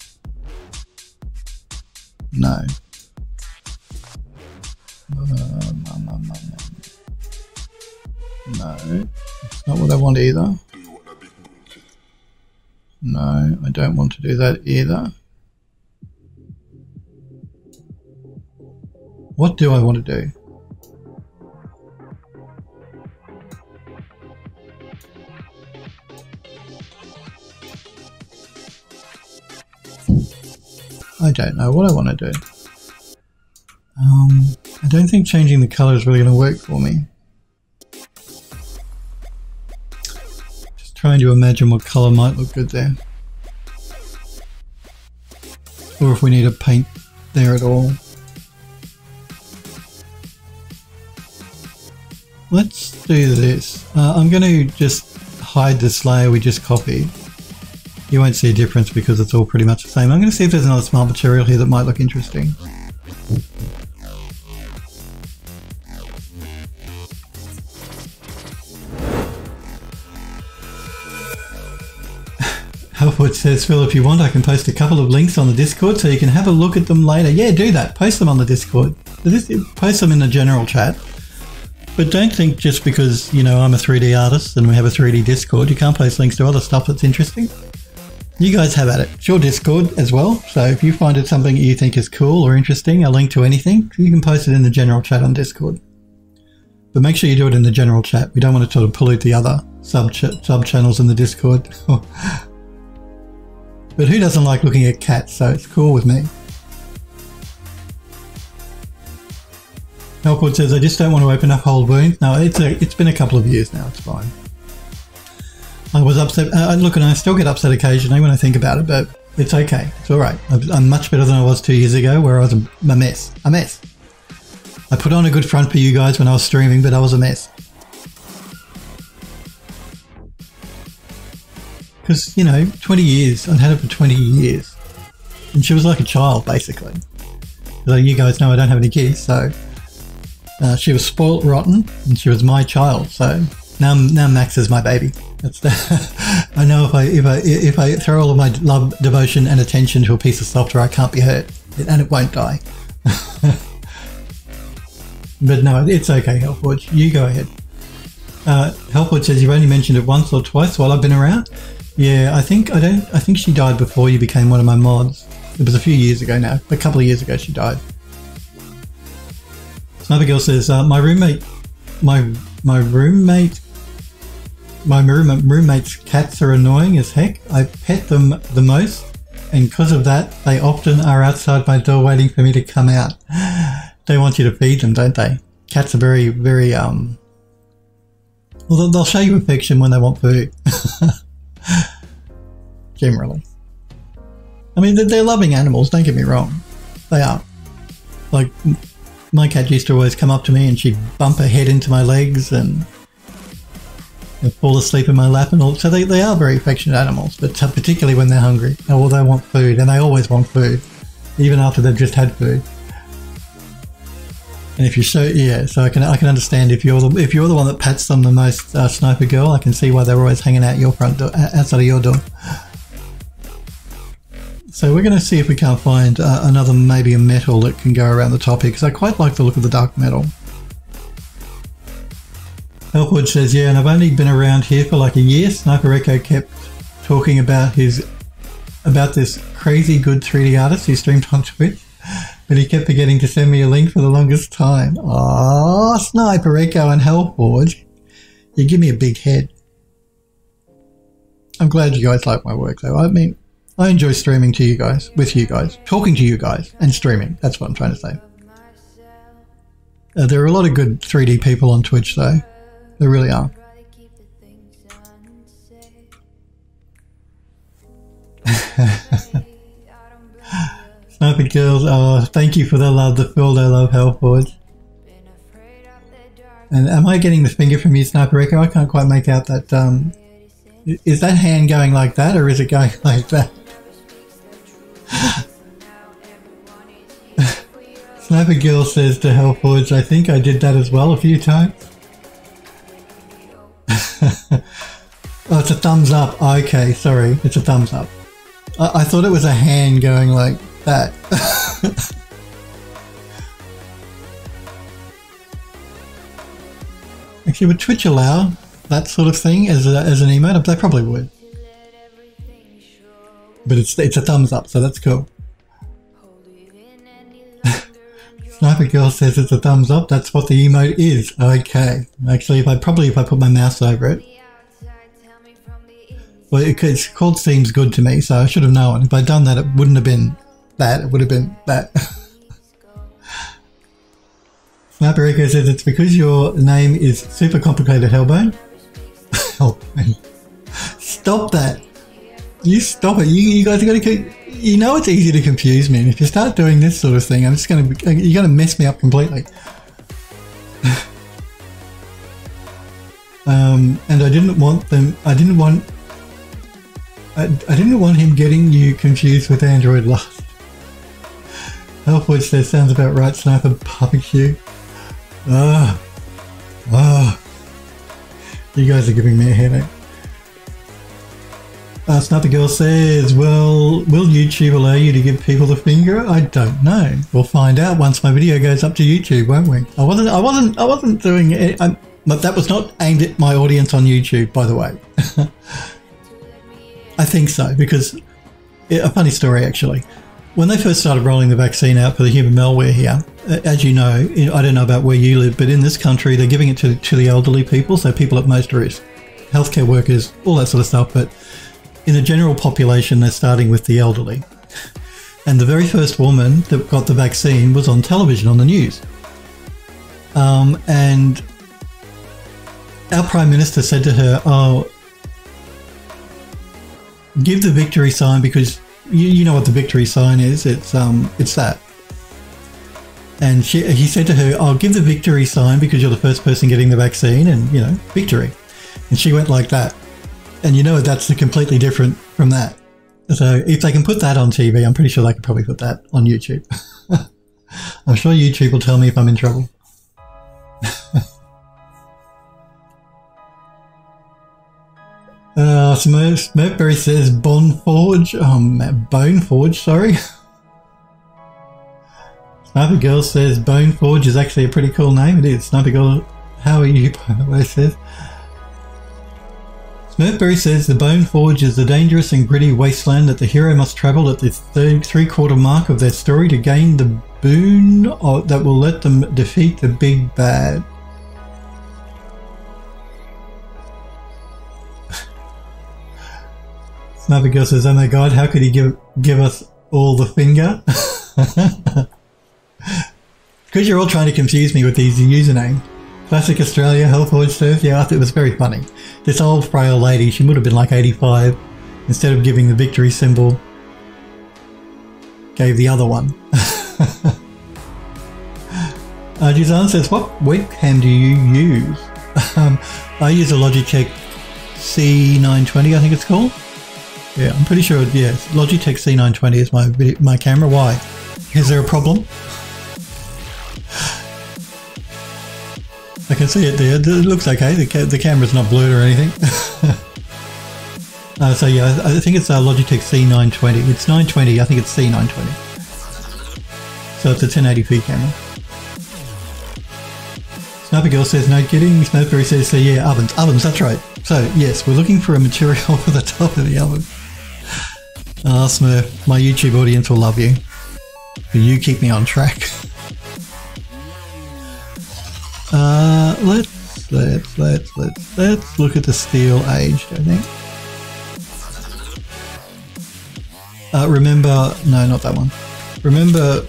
No. No, it's not what I want either. No, I don't want to do that either. What do I want to do? I don't know what I want to do. I don't think changing the color is really going to work for me. Just trying to imagine what color might look good there. Or if we need a paint there at all. Let's do this. I'm going to just hide this layer we just copied. You won't see a difference because it's all pretty much the same. I'm going to see if there's another smart material here that might look interesting. Helpwood says, Phil, if you want, I can post a couple of links on the Discord so you can have a look at them later. Yeah, do that. Post them on the Discord. Post them in the general chat. But don't think just because, you know, I'm a 3D artist and we have a 3D Discord, you can't post links to other stuff that's interesting. You guys have at it. It's your Discord as well. So if you find it something you think is cool or interesting, a link to anything, you can post it in the general chat on Discord. But make sure you do it in the general chat. We don't want to sort of pollute the other sub channels in the Discord. But who doesn't like looking at cats? So it's cool with me. Helpwood says, I just don't want to open up old wounds. No, it's been a couple of years now. It's fine. I was upset. Look, and I still get upset occasionally when I think about it, but it's okay. It's all right. I'm much better than I was 2 years ago, where I was a mess. A mess. I put on a good front for you guys when I was streaming, but I was a mess. Because, you know, 20 years. I'd had it for 20 years. And she was like a child, basically. So you guys know I don't have any kids, so she was spoilt rotten, and she was my child. So now Max is my baby. That's I know if I throw all of my love, devotion, and attention to a piece of software, I can't be hurt, and it won't die. But no, it's okay, Helpwood. You go ahead. Helpwood says you've only mentioned it once or twice while I've been around. Yeah, I think she died before you became one of my mods. It was a few years ago now. A couple of years ago she died. Sniper Girl says, my roommate's cats are annoying as heck. I pet them the most, and because of that, they often are outside my door waiting for me to come out. They want you to feed them, don't they? Cats are very, very, well, they'll show you affection when they want food. Generally. I mean, they're loving animals, don't get me wrong. They are. Like, my cat used to always come up to me and she'd bump her head into my legs and fall asleep in my lap and all. So they are very affectionate animals, but particularly when they're hungry. Or they want food, and they always want food, even after they've just had food. And if you show, yeah, so I can understand if you're the one that pats them the most, Sniper Girl. I can see why they're always hanging out your front door, outside of your door. So we're going to see if we can't find another, maybe a metal that can go around the top here, because I quite like the look of the dark metal. Helpwood says, yeah, and I've only been around here for like a year. Sniper Echo kept talking about this crazy good 3D artist who streamed on Twitch, but he kept forgetting to send me a link for the longest time. Oh, Sniper Echo and Helpwood, you give me a big head. I'm glad you guys like my work though. I mean, I enjoy streaming to you guys, with you guys, talking to you guys, and streaming. That's what I'm trying to say. There are a lot of good 3D people on Twitch, though. There really are. Sniper Girls, oh, thank you for the love, the Phil, I love Helpwood. And am I getting the finger from you, Sniper Echo? I can't quite make out that, is that hand going like that, or is it going like that? Sniper Girl says to Helpwood, I think I did that as well a few times. Oh, it's a thumbs up. Oh, okay, sorry, it's a thumbs up. I thought it was a hand going like that. Actually, would Twitch allow that sort of thing as an emote? They probably would. But it's a thumbs up, so that's cool. Sniper Girl says it's a thumbs up. That's what the emote is. Okay. Actually, if I put my mouse over it. Well, it's called seems good to me, so I should have known. If I'd done that, it wouldn't have been that. It would have been that. Sniper Echo says it's because your name is super complicated, Hellbone. Hellbone. Stop that. You stop it. You guys are going to... You know it's easy to confuse me, and if you start doing this sort of thing, I'm just going to... You're going to mess me up completely. And I didn't want them... I didn't want him getting you confused with Android Lust. Helpwood says, sounds about right, Sniper Barbecue. You guys are giving me a headache. Sniper Girl says, well, will YouTube allow you to give people the finger? I don't know. We'll find out once my video goes up to YouTube, won't we? I wasn't doing it. But that was not aimed at my audience on YouTube, by the way. I think so, because a funny story actually. When they first started rolling the vaccine out for the human malware here, as you know, I don't know about where you live, but in this country, they're giving it to the elderly people, so people at most risk, healthcare workers, all that sort of stuff. But in the general population, they're starting with the elderly. And the very first woman that got the vaccine was on television, on the news. And our Prime Minister said to her, oh, give the victory sign, because you know what the victory sign is. It's that. And he said to her, "I'll give the victory sign because you're the first person getting the vaccine, and you know, victory." And she went like that. And you know, that's completely different from that. So if they can put that on TV, I'm pretty sure they could probably put that on YouTube. I'm sure YouTube will tell me if I'm in trouble. Smurfberry says Boneforge. Boneforge, sorry. Sniper Girl says Boneforge is actually a pretty cool name. It is. Sniper Girl, how are you, by the way, says. Smurfberry says the Boneforge is the dangerous and gritty wasteland that the hero must travel at the three-quarter mark of their story to gain the boon that will let them defeat the big bad. Sniper Girl says, oh my god, how could he give us all the finger? Because you're all trying to confuse me with these usernames. Classic Australia, Hellforge says, yeah, I thought it was very funny. This old frail lady, she would have been like 85, instead of giving the victory symbol, gave the other one. Juzan says, what webcam do you use? I use a Logitech C920, I think it's called. Yeah, I'm pretty sure, yes, Logitech C920 is my camera. Why? Is there a problem? I can see it there. It looks okay. The camera's not blurred or anything. So yeah, I think it's Logitech C920. It's 920. I think it's C920. So it's a 1080p camera. Sniper Girl says, no kidding. Smokeberry says, so yeah, ovens. Ovens, that's right. So yes, we're looking for a material for the top of the oven. Ah, Smurf, my YouTube audience will love you. But you keep me on track. Let's look at the steel aged, I think. Remember, no, not that one. Remember,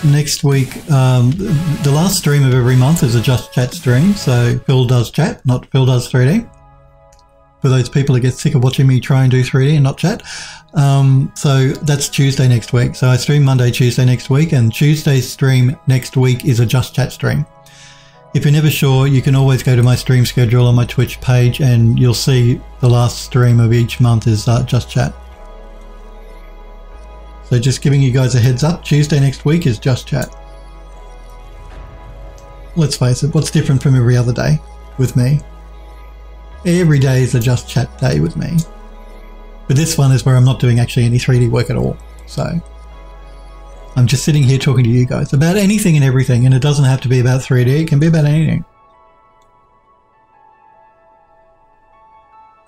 next week, the last stream of every month is a Just Chat stream. So Phil does chat, not Phil does 3D. For those people that get sick of watching me try and do 3D and not chat. So that's Tuesday next week. So I stream Monday, Tuesday next week, and Tuesday's stream next week is a Just Chat stream. If you're never sure, you can always go to my stream schedule on my Twitch page and you'll see the last stream of each month is Just Chat. So just giving you guys a heads up, Tuesday next week is Just Chat. Let's face it, what's different from every other day with me? Every day is a Just Chat day with me. But this one is where I'm not doing actually any 3D work at all. So I'm just sitting here talking to you guys about anything and everything, and it doesn't have to be about 3D, it can be about anything.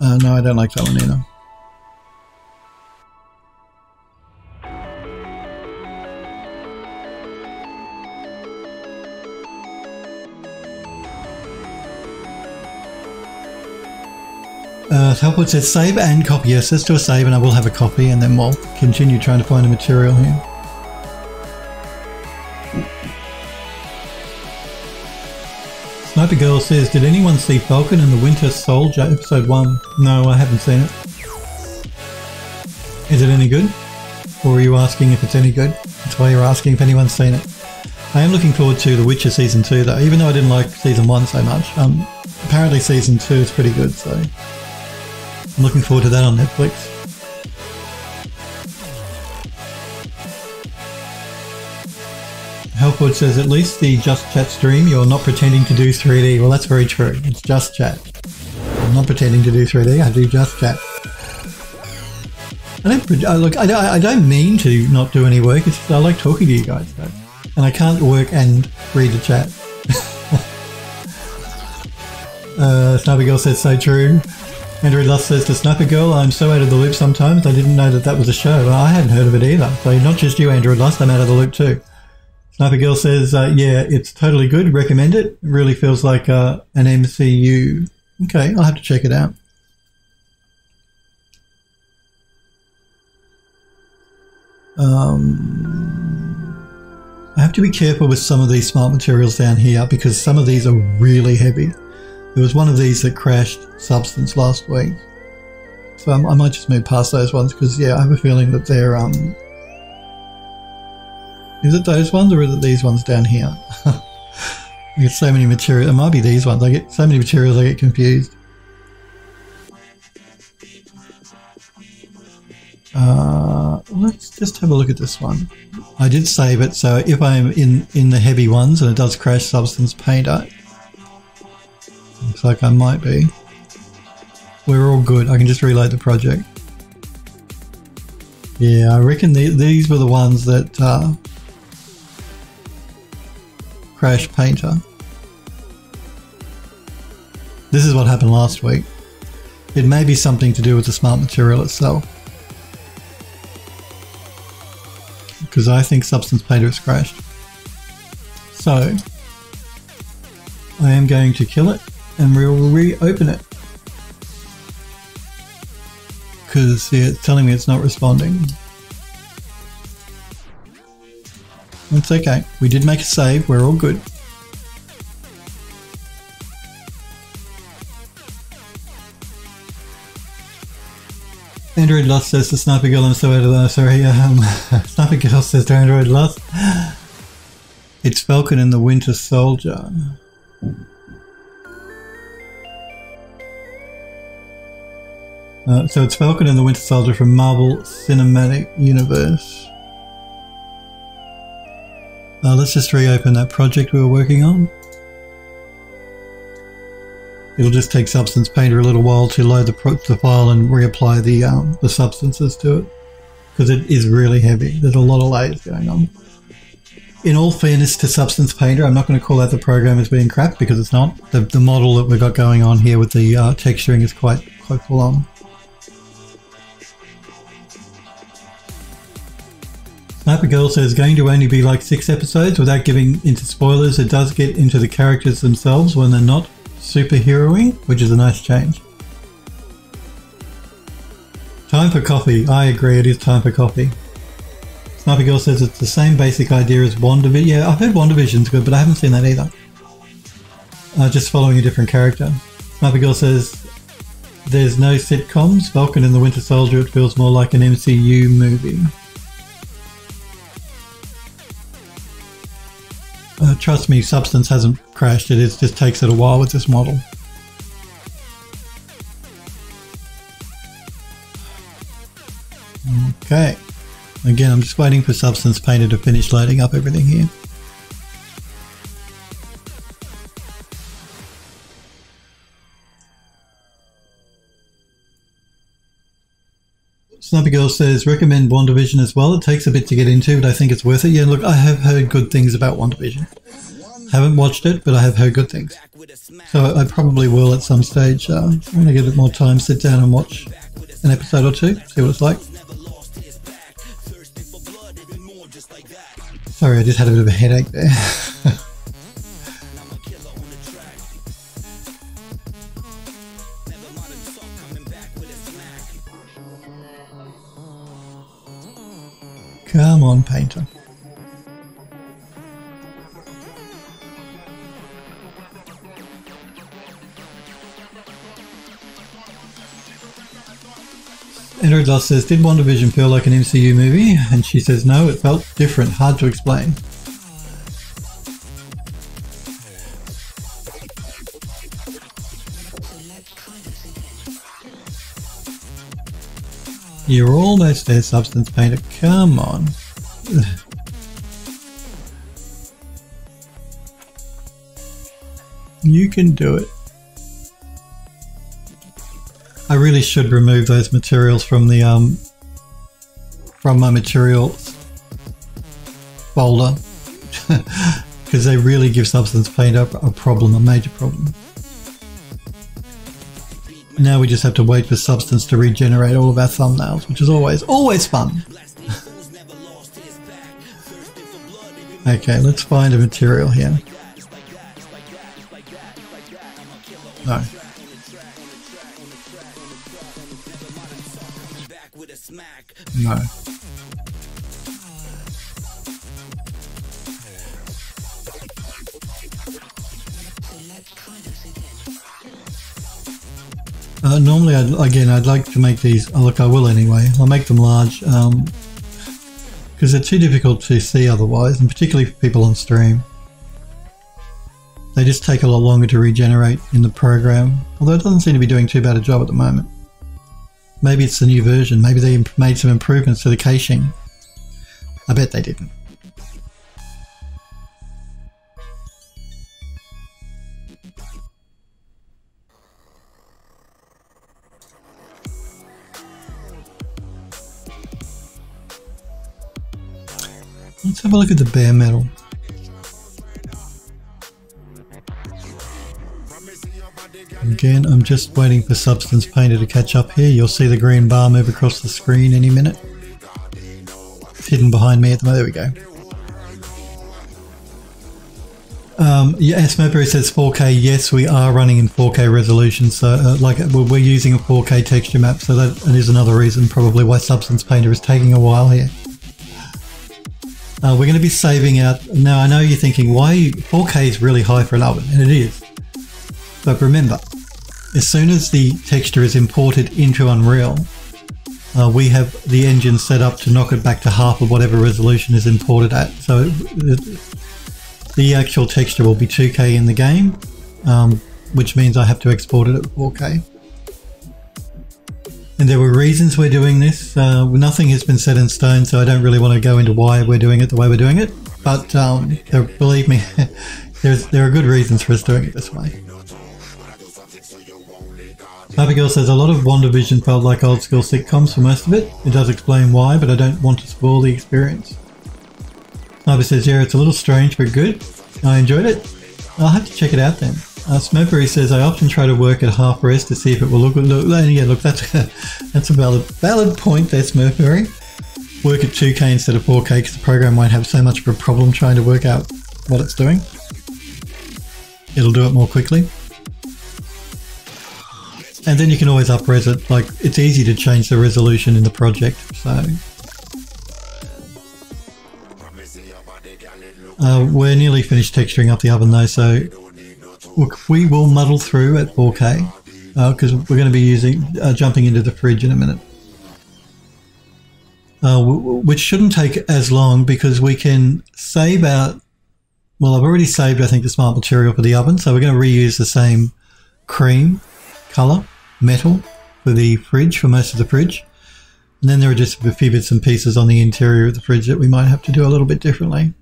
No, I don't like that one either. Helpwood says save and copy. Yes, let's do a save and I will have a copy and then we'll continue trying to find a material here. Sniper Girl says, did anyone see Falcon and the Winter Soldier episode 1? No, I haven't seen it. Is it any good? Or are you asking if it's any good? That's why you're asking if anyone's seen it. I am looking forward to The Witcher Season 2 though, even though I didn't like Season 1 so much. Apparently Season 2 is pretty good, so I'm looking forward to that on Netflix. Helpwood says, at least the Just Chat stream, you're not pretending to do 3D. Well, that's very true. It's Just Chat. I'm not pretending to do 3D, I do Just Chat. I don't mean to not do any work. It's just I like talking to you guys, though. And I can't work and read the chat. Sniper Girl says so true. Android Lust says to Sniper Girl, I'm so out of the loop sometimes. I didn't know that that was a show. Well, I hadn't heard of it either. So not just you, Android Lust. I'm out of the loop too. Sniper Girl says, yeah, it's totally good. Recommend it. It really feels like an MCU. Okay, I'll have to check it out. I have to be careful with some of these smart materials down here because some of these are really heavy. There was one of these that crashed Substance last week. So I might just move past those ones because, yeah, I have a feeling that they're... Is it those ones or is it these ones down here? I get so many materials. It might be these ones. I get so many materials I get confused. Let's just have a look at this one. I did save it, so if I'm in the heavy ones and it does crash Substance Painter, looks like I might be. We're all good. I can just reload the project. Yeah, I reckon these were the ones that crash Painter. This is what happened last week. It may be something to do with the smart material itself. Because I think Substance Painter has crashed. So, I am going to kill it and we'll reopen it. Because yeah, it's telling me it's not responding. It's okay. We did make a save. We're all good. Android Lust says to Sniper Girl, I'm so out of that. Sorry, Sniper Girl says to Android Lust, it's Falcon and the Winter Soldier. So it's Falcon and the Winter Soldier from Marvel Cinematic Universe. Let's just reopen that project we were working on. It'll just take Substance Painter a little while to load the file and reapply the substances to it, because it is really heavy. There's a lot of layers going on. In all fairness to Substance Painter, I'm not going to call out the program as being crap because it's not. The model that we've got going on here with the texturing is quite full on. Sniper Girl says, going to only be like 6 episodes. Without giving into spoilers, it does get into the characters themselves when they're not superheroing, which is a nice change. Time for coffee. I agree, it is time for coffee. Sniper Girl says it's the same basic idea as WandaVision. Yeah, I've heard WandaVision's good, but I haven't seen that either. Just following a different character. Sniper Girl says there's no sitcoms. Falcon and the Winter Soldier, it feels more like an MCU movie. Trust me, Substance hasn't crashed. It just takes it a while with this model. Okay. Again, I'm just waiting for Substance Painter to finish loading up everything here. Sniper Girl says, recommend WandaVision as well. It takes a bit to get into, but I think it's worth it. Yeah, look, I have heard good things about WandaVision. Haven't watched it, but I have heard good things. So I probably will at some stage, when I get a bit more time, sit down and watch an episode or two, see what it's like. Sorry, I just had a bit of a headache there. Come on, Painter. Android Lost says, did WandaVision feel like an MCU movie? And she says, no, it felt different, hard to explain. You're almost there, Substance Painter. Come on. You can do it. I really should remove those materials from the from my materials folder because they really give Substance Paint a problem, a major problem. Now we just have to wait for Substance to regenerate all of our thumbnails, which is always fun. Okay, let's find a material here. No. No. Normally, I'd like to make these. Oh, look, I will anyway. I'll make them large because they're too difficult to see otherwise, and particularly for people on stream. They just take a lot longer to regenerate in the program, although it doesn't seem to be doing too bad a job at the moment. Maybe it's the new version. Maybe they made some improvements to the caching. I bet they didn't. Let's have a look at the bare metal. Again, I'm just waiting for Substance Painter to catch up here. You'll see the green bar move across the screen any minute. It's hidden behind me at the moment. There we go. Yeah, Smurberry says 4K. Yes, we are running in 4K resolution. So, we're using a 4K texture map. So that is another reason probably why Substance Painter is taking a while here. We're going to be saving out. Now, I know you're thinking, why 4K is really high for an oven, and it is. But remember, as soon as the texture is imported into Unreal, we have the engine set up to knock it back to half of whatever resolution is imported at. So the actual texture will be 2K in the game, which means I have to export it at 4K. And there were reasons we're doing this. Nothing has been set in stone, so I don't really want to go into why we're doing it the way we're doing it. But believe me, there are good reasons for us doing it this way. Abigail says a lot of WandaVision felt like old school sitcoms for most of it. It does explain why, but I don't want to spoil the experience. Sniper says, yeah, it's a little strange but good. I enjoyed it. I'll have to check it out then. Smurberry says, I often try to work at half res to see if it will look. Yeah, look, that's a valid point there, Smurberry. Work at 2K instead of 4K because the program won't have so much of a problem trying to work out what it's doing. It'll do it more quickly. And then you can always up-res it. Like, it's easy to change the resolution in the project, so. We're nearly finished texturing up the oven though, so we will muddle through at 4K because we're going to be jumping into the fridge in a minute. Which shouldn't take as long because we can save out. Well, I've already saved, I think, the smart material for the oven, so we're going to reuse the same cream colour metal for the fridge, for most of the fridge. And then there are just a few bits and pieces on the interior of the fridge that we might have to do a little bit differently.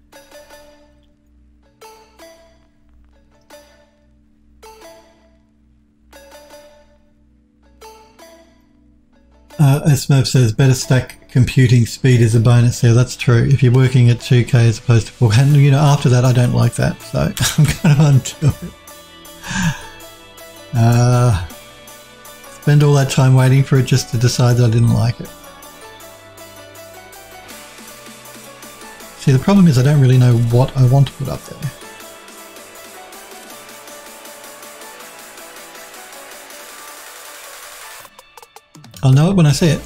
As Smurf says, better stack computing speed is a bonus. Yeah, that's true. If you're working at 2K as opposed to 4K, and you know, after that I don't like that, so I'm going to undo it. Spend all that time waiting for it just to decide that I didn't like it. See, the problem is I don't really know what I want to put up there. I'll know it when I see it,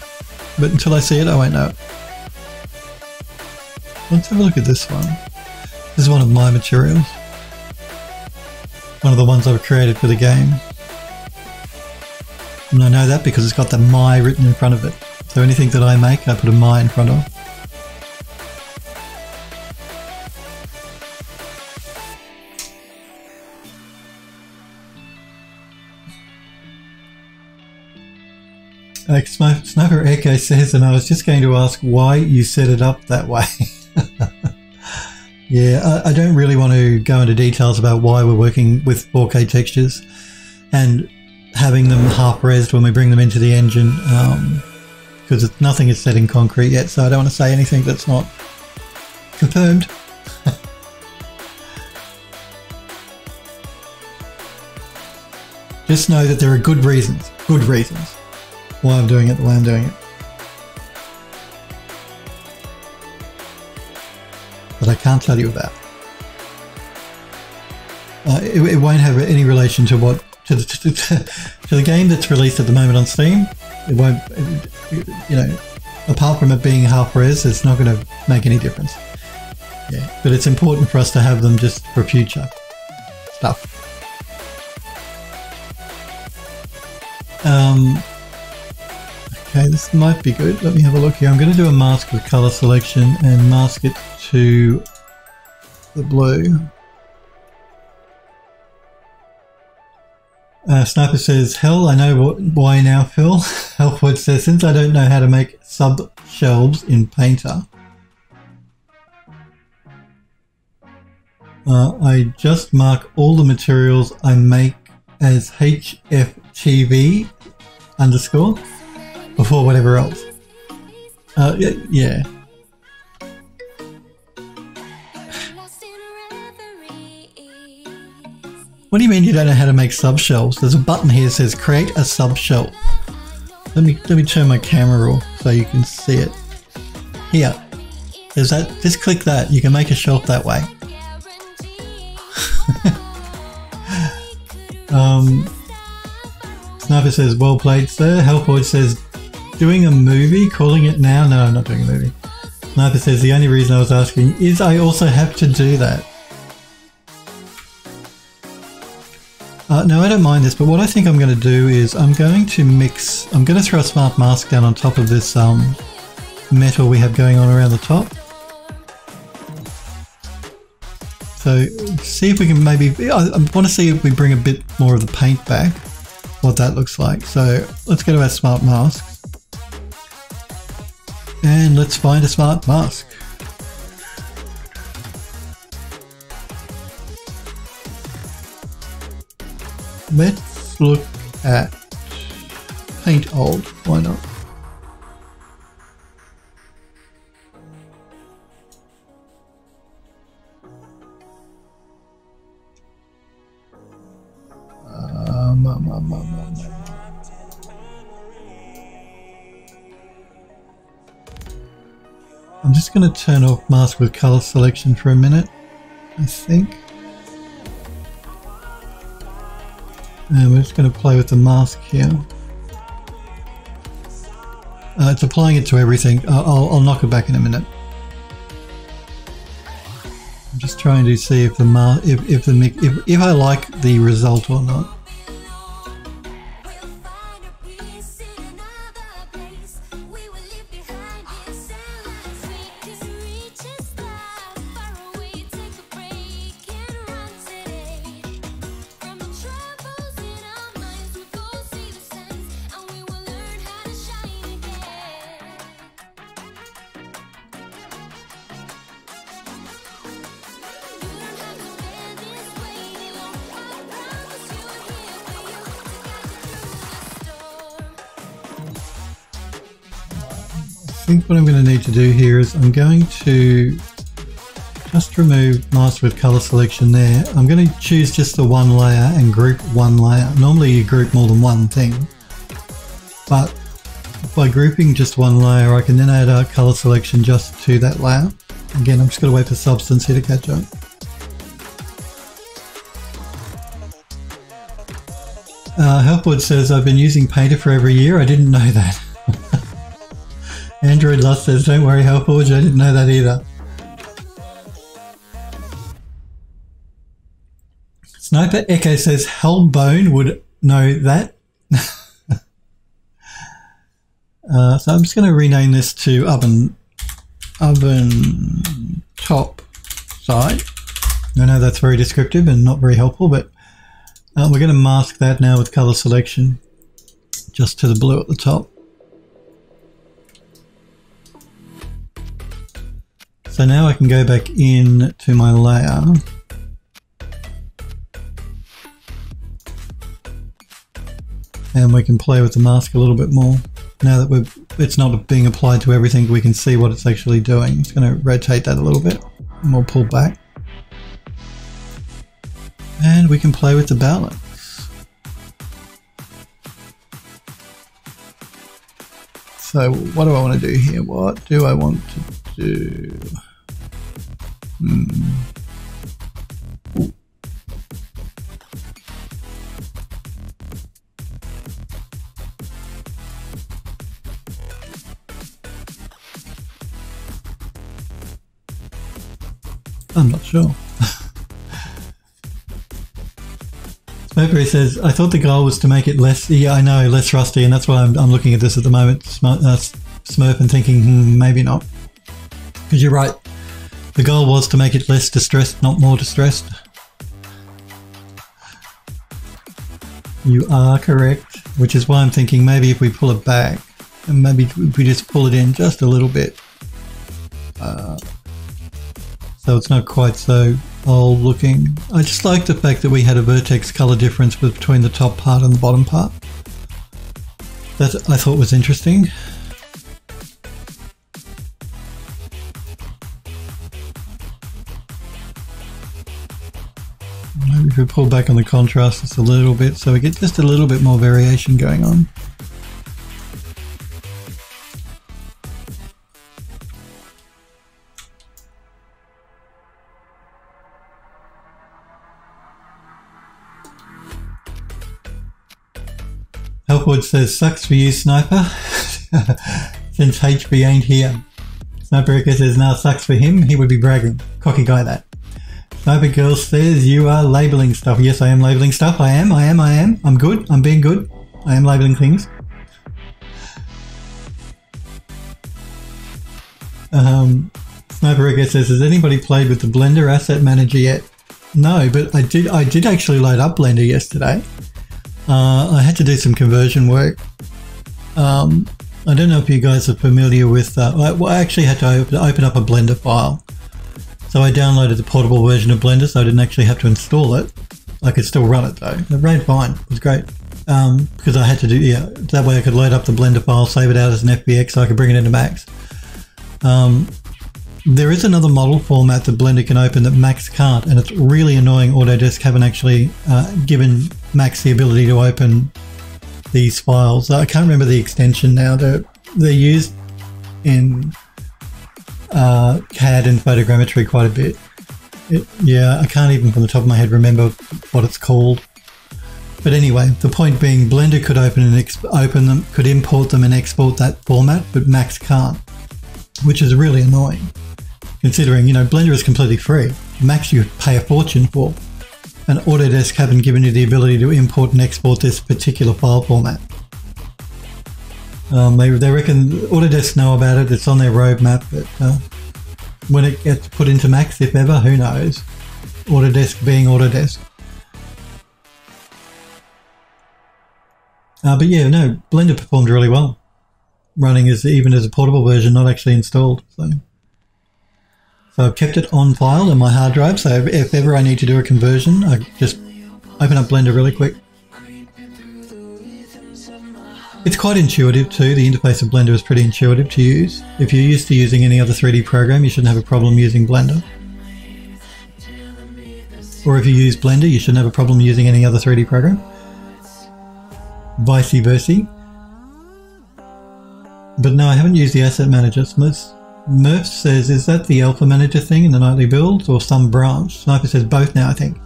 but until I see it, I won't know it. Let's have a look at this one. This is one of my materials. One of the ones I've created for the game. And I know that because it's got the my written in front of it. So anything that I make, I put a my in front of. Like Sniper Echo says, and I was just going to ask why you set it up that way. Yeah, I don't really want to go into details about why we're working with 4K textures and having them half-resed when we bring them into the engine. because nothing is set in concrete yet, so I don't want to say anything that's not confirmed. Just know that there are good reasons why I'm doing it the way I'm doing it. That I can't tell you about. It won't have any relation to what to the game that's released at the moment on Steam. It won't, you know, apart from it being half res, it's not going to make any difference. Yeah, but it's important for us to have them just for future stuff. Okay, this might be good. Let me have a look here. I'm going to do a mask with color selection and mask it to the blue. Sniper says, hell, I know why now, Phil. Healthwood says, since I don't know how to make sub-shelves in Painter, I just mark all the materials I make as HFTV _ before whatever else. Yeah. What do you mean you don't know how to make sub-shelves? There's a button here that says create a sub-shelf. Let me turn my camera off so you can see it. Here. There's that. Just click that. You can make a shelf that way. Sniper says, well played, sir. Hellboy says, doing a movie? Calling it now? No, I'm not doing a movie. Sniper says, the only reason I was asking is I also have to do that. No, I don't mind this, but what I think I'm going to do is I'm going to throw a smart mask down on top of this metal we have going on around the top. So see if we can maybe, I want to see if we bring a bit more of the paint back, what that looks like. So let's go to our smart masks and let's find a smart mask. Let's look at paint old, why not? I'm just going to turn off mask with color selection for a minute, I think. And we're just going to play with the mask here. It's applying it to everything. I'll knock it back in a minute. I'm just trying to see if if I like the result or not. I think what I'm going to need to do here is I'm going to just remove mask with color selection there. I'm going to choose just the one layer and group one layer. Normally you group more than one thing, but by grouping just one layer I can then add a color selection just to that layer. Again, I'm just going to wait for substance here to catch up. Healthwood says, I've been using Painter for every year. I didn't know that. Android Lust says, don't worry, Hellforge, I didn't know that either. Sniper Echo says, Hellbone would know that. So I'm just going to rename this to oven top side. I know that's very descriptive and not very helpful, but we're going to mask that now with color selection just to the blue at the top. So now I can go back in to my layer and we can play with the mask a little bit more now that we've it's not being applied to everything, we can see what it's actually doing. It's going to rotate that a little bit and we'll pull back. And we can play with the balance. So what do I want to do here? What do I want to do? I'm not sure. Smokery says, I thought the goal was to make it less, yeah, I know, less rusty, and that's why I'm looking at this at the moment, Smurf, and thinking, maybe not. Because you're right, the goal was to make it less distressed, not more distressed. You are correct, which is why I'm thinking maybe if we pull it back, and maybe if we just pull it in just a little bit, so it's not quite so old looking. I just like the fact that we had a vertex color difference between the top part and the bottom part. That I thought was interesting. Maybe if we pull back on the contrast just a little bit so we get just a little bit more variation going on. Helpwood says, sucks for you, Sniper, since HB ain't here. Sniper Echo says, now sucks for him, he would be bragging. Cocky guy that. Sniper Girl says, you are labelling stuff. Yes, I am labelling stuff. I am. I'm good. I'm being good. I am labelling things. Sniper Echo says, has anybody played with the Blender Asset Manager yet? No, but I did actually load up Blender yesterday. I had to do some conversion work. I don't know if you guys are familiar with I actually had to open up a Blender file. So I downloaded the portable version of Blender, so I didn't actually have to install it. I could still run it though. It ran fine. It was great. Because I had to do, yeah, that way I could load up the Blender file, save it out as an FBX so I could bring it into Max. There is another model format that Blender can open that Max can't, and it's really annoying. Autodesk haven't actually given Max the ability to open these files. I can't remember the extension now. They're used in CAD and photogrammetry quite a bit. Yeah, I can't even from the top of my head remember what it's called. But anyway, the point being, Blender could open them, could import them and export that format, but Max can't, which is really annoying. Considering, you know, Blender is completely free. Max you pay a fortune for. And Autodesk haven't given you the ability to import and export this particular file format. They reckon Autodesk know about it, it's on their roadmap, but when it gets put into Max, if ever, who knows? Autodesk being Autodesk. But yeah, no, Blender performed really well. Running even as a portable version, not actually installed. So I've kept it on file on my hard drive, so if ever I need to do a conversion, I just open up Blender really quick. It's quite intuitive too. The interface of Blender is pretty intuitive to use. If you're used to using any other 3D program, you shouldn't have a problem using Blender. Or if you use Blender, you shouldn't have a problem using any other 3D program. Vice versa. But no, I haven't used the Asset Manager. Murph says, is that the Alpha Manager thing in the nightly builds or some branch? Sniper says both now, I think.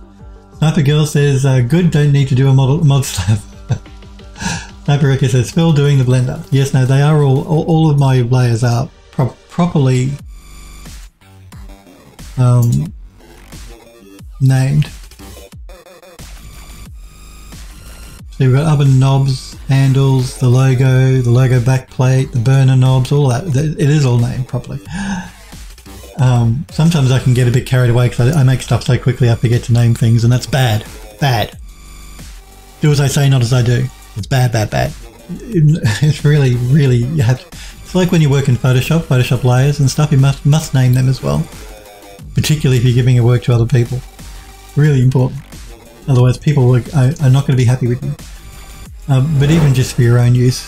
Sniper Girl says, good, don't need to do a mod slab. Sniper Ricker says, Phil doing the Blender. Yes, no, they are all of my layers are properly named. So you've got other knobs, handles, the logo backplate, the burner knobs, all that. It is all named properly. Sometimes I can get a bit carried away because I make stuff so quickly I forget to name things, and that's bad. Bad. Do as I say, not as I do. It's bad, bad, bad. It's really, really, you have to, it's like when you work in Photoshop layers and stuff, you must name them as well. Particularly if you're giving your work to other people. Really important. Otherwise people are not going to be happy with you. But even just for your own use.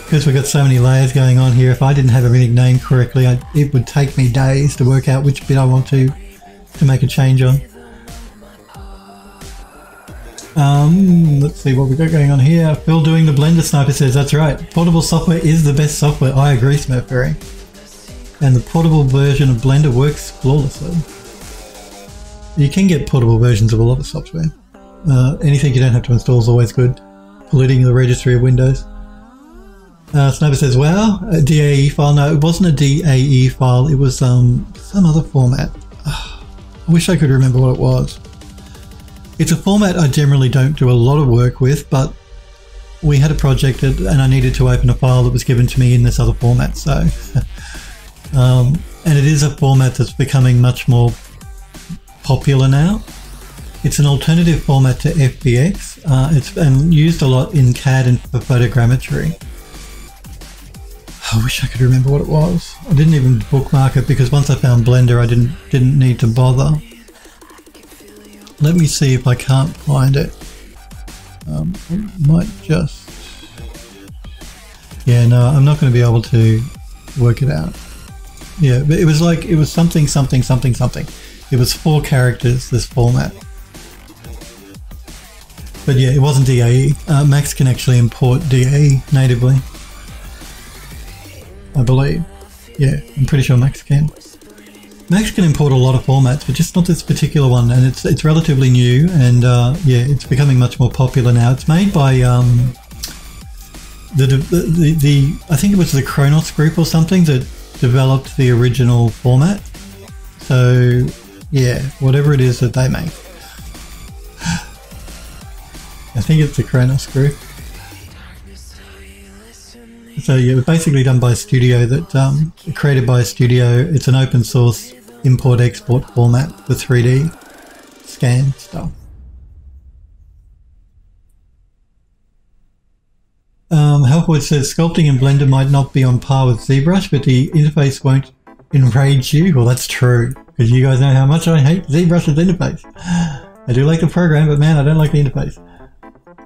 Because we've got so many layers going on here, if I didn't have everything named correctly, it would take me days to work out which bit I want to make a change on. Let's see what we've got going on here. Phil doing the Blender Sniper says, that's right. Portable software is the best software. I agree, Smurfberry. And the portable version of Blender works flawlessly. You can get portable versions of a lot of software. Anything you don't have to install is always good. Polluting the registry of Windows. Sniper says, wow, a DAE file. No, it wasn't a DAE file. It was some other format. I wish I could remember what it was. It's a format I generally don't do a lot of work with, but we had a project and I needed to open a file that was given to me in this other format. So, and it is a format that's becoming much more popular now. It's an alternative format to FBX. It's used a lot in CAD and for photogrammetry. I wish I could remember what it was. I didn't even bookmark it because once I found Blender, I didn't need to bother. Let me see if I can't find it. I might just... Yeah, no, I'm not going to be able to work it out. Yeah, but it was something, something, something, something. It was 4 characters, this format. But yeah, it wasn't DAE. Max can actually import DAE natively, I believe. Yeah, I'm pretty sure Max can. Max can import a lot of formats, but just not this particular one, and it's relatively new, and yeah, it's becoming much more popular now. It's made by I think it was the Kronos group or something that developed the original format. So yeah, whatever it is that they make, I think it's the Kronos group. So yeah, it was basically done by a studio that created by a studio. It's an open source import-export format for 3D scan stuff. Helpwood says sculpting in Blender might not be on par with ZBrush, but the interface won't enrage you. Well, that's true, because you guys know how much I hate ZBrush's interface. I do like the program, but man, I don't like the interface.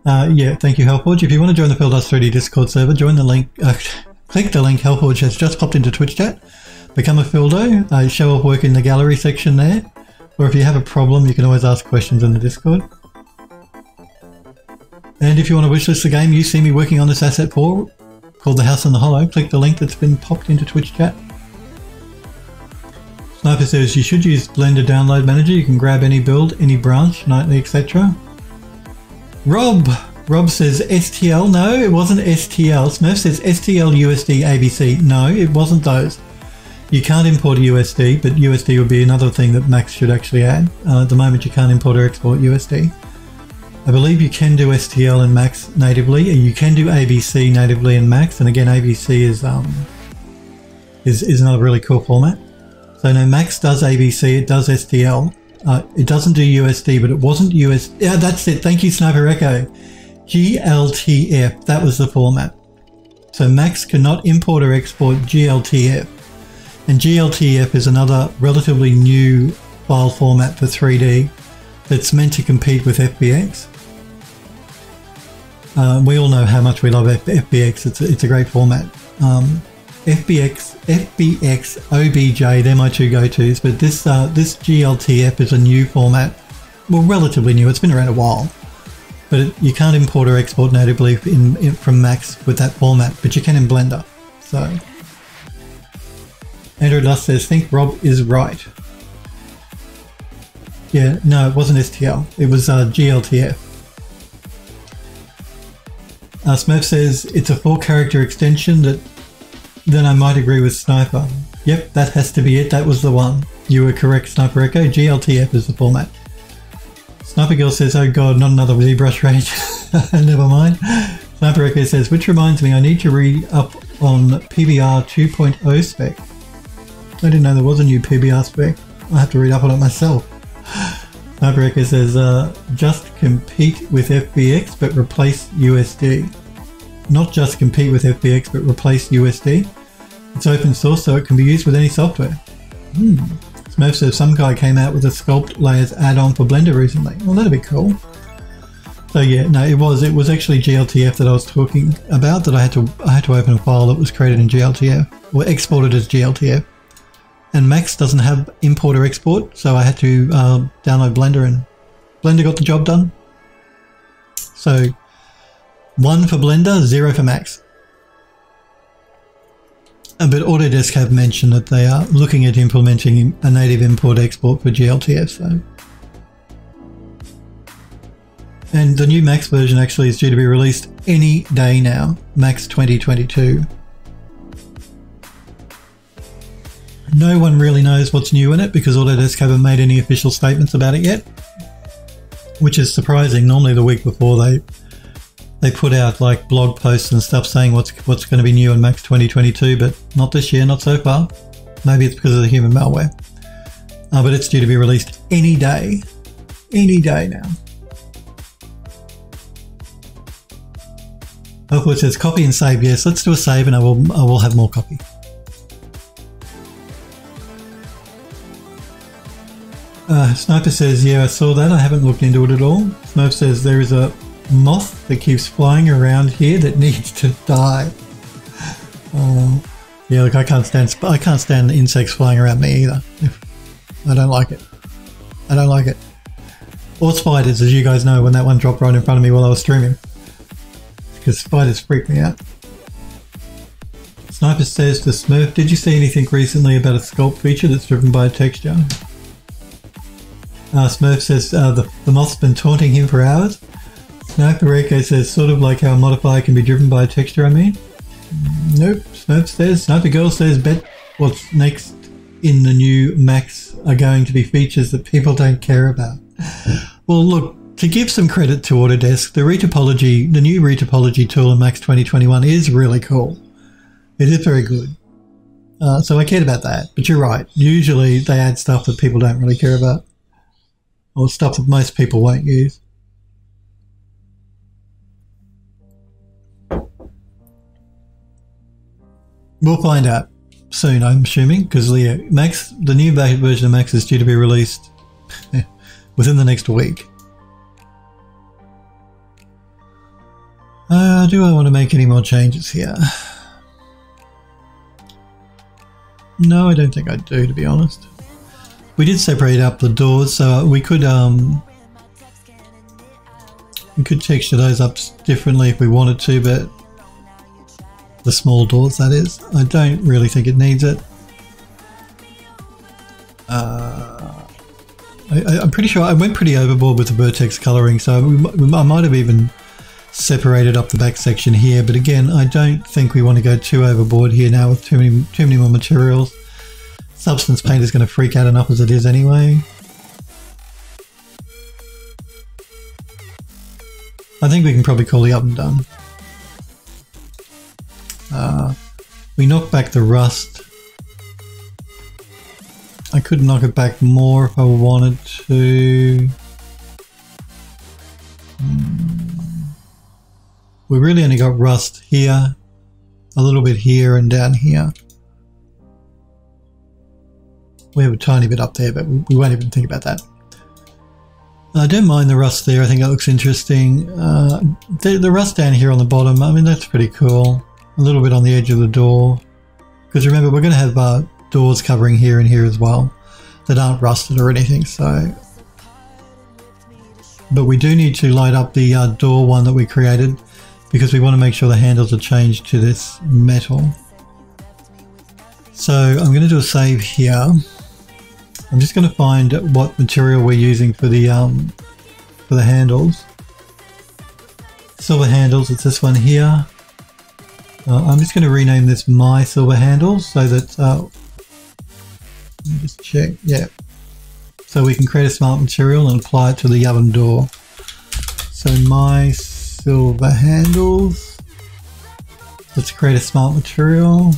Yeah, thank you, Hellforge. If you want to join the Phil Does 3D Discord server, join the link, click the link Hellforge has just popped into Twitch chat. Become a Phildo, show off work in the gallery section there. Or if you have a problem, you can always ask questions in the Discord. And if you want to wishlist the game you see me working on this asset for, called The House on the Hollow, click the link that's been popped into Twitch chat. Sniper says you should use Blender Download Manager. You can grab any build, any branch, nightly, etc. Rob says STL. No, it wasn't STL. Smurf says STL, USD, ABC. No, it wasn't those. You can't import USD, but USD would be another thing that Max should actually add. At the moment you can't import or export USD. I believe you can do STL in Max natively, and you can do ABC natively in Max, and again ABC is another really cool format. So no, Max does ABC, it does STL. It doesn't do USD, but it wasn't US. Yeah, that's it. Thank you, Sniper Echo. GLTF, that was the format. So Max cannot import or export GLTF. And GLTF is another relatively new file format for 3D that's meant to compete with FBX. We all know how much we love FBX. It's a great format. FBX, OBJ, they're my two go-tos, but this GLTF is a new format. Well, relatively new. It's been around a while. But you can't import or export natively from Max with that format, but you can in Blender. So, Andrew Lust says, think Rob is right. Yeah, no, it wasn't STL. It was GLTF. Smurf says, it's a 4-character extension that... Then I might agree with Sniper. Yep, that has to be it. That was the one. You were correct, Sniper Echo. GLTF is the format. Sniper Girl says, oh god, not another ZBrush rage. Never mind. Sniper Echo says, which reminds me, I need to read up on PBR 2.0 spec. I didn't know there was a new PBR spec. I have to read up on it myself. Sniper Echo says, just compete with FBX but replace USD. Not just compete with FBX but replace USD. It's open source so it can be used with any software. Smurf says some guy came out with a sculpt layers add-on for Blender recently. Well, that'd be cool. So yeah, no, it was actually GLTF that I was talking about, that I had to open a file that was created in GLTF or exported as GLTF. And Max doesn't have import or export, so I had to download Blender, and Blender got the job done. So 1 for Blender, 0 for Max. But Autodesk have mentioned that they are looking at implementing a native import export for GLTF. So. And the new Max version actually is due to be released any day now, Max 2022. No one really knows what's new in it because Autodesk haven't made any official statements about it yet, which is surprising. Normally the week before they put out like blog posts and stuff saying what's going to be new in Max 2022, but not this year, not so far. Maybe it's because of the human malware. But it's due to be released any day now. Hopefully it says copy and save. Yes, let's do a save and I will have more copy. Sniper says, yeah, I saw that. I haven't looked into it at all. Smurf says there is a moth that keeps flying around here that needs to die. Yeah, look, I can't stand insects flying around me either. I don't like it. I don't like it. Or spiders, as you guys know, when that one dropped right in front of me while I was streaming. Because spiders freak me out. Sniper says to Smurf, did you see anything recently about a sculpt feature that's driven by a texture? Smurf says the moth's been taunting him for hours. Sniper Rico says sort of like how a modifier can be driven by a texture, I mean. Nope. Smurf says, Sniper Girl says, bet what's next in the new Max are going to be features that people don't care about. Well, look, to give some credit to Autodesk, the new retopology tool in Max 2021 is really cool. It is very good. So I cared about that, but you're right. Usually they add stuff that people don't really care about. Or stuff that most people won't use. We'll find out soon, I'm assuming, because Max, the new version of Max is due to be released within the next week. Do I want to make any more changes here? No, I don't think I do, to be honest. We did separate up the doors, so we could texture those up differently if we wanted to, but the small doors, that is. I don't really think it needs it. I'm pretty sure I went pretty overboard with the vertex coloring, so I might have even separated up the back section here, but again, I don't think we want to go too overboard here now with too many more materials. Substance paint is going to freak out enough as it is anyway. I think we can probably call the oven done. We knocked back the rust. I could knock it back more if I wanted to. We really only got rust here, a little bit here and down here. We have a tiny bit up there, but we won't even think about that. I don't mind the rust there. I think that looks interesting. The rust down here on the bottom, I mean, that's pretty cool. A little bit on the edge of the door. Because remember, we're going to have doors covering here and here as well that aren't rusted or anything, so... But we do need to light up the door one that we created because we want to make sure the handles are changed to this metal. So I'm going to do a save here. I'm just going to find what material we're using for the handles. Silver handles, it's this one here. I'm just going to rename this My Silver Handles so that, let me just check, yeah. So we can create a smart material and apply it to the oven door. So My Silver Handles. Let's create a smart material.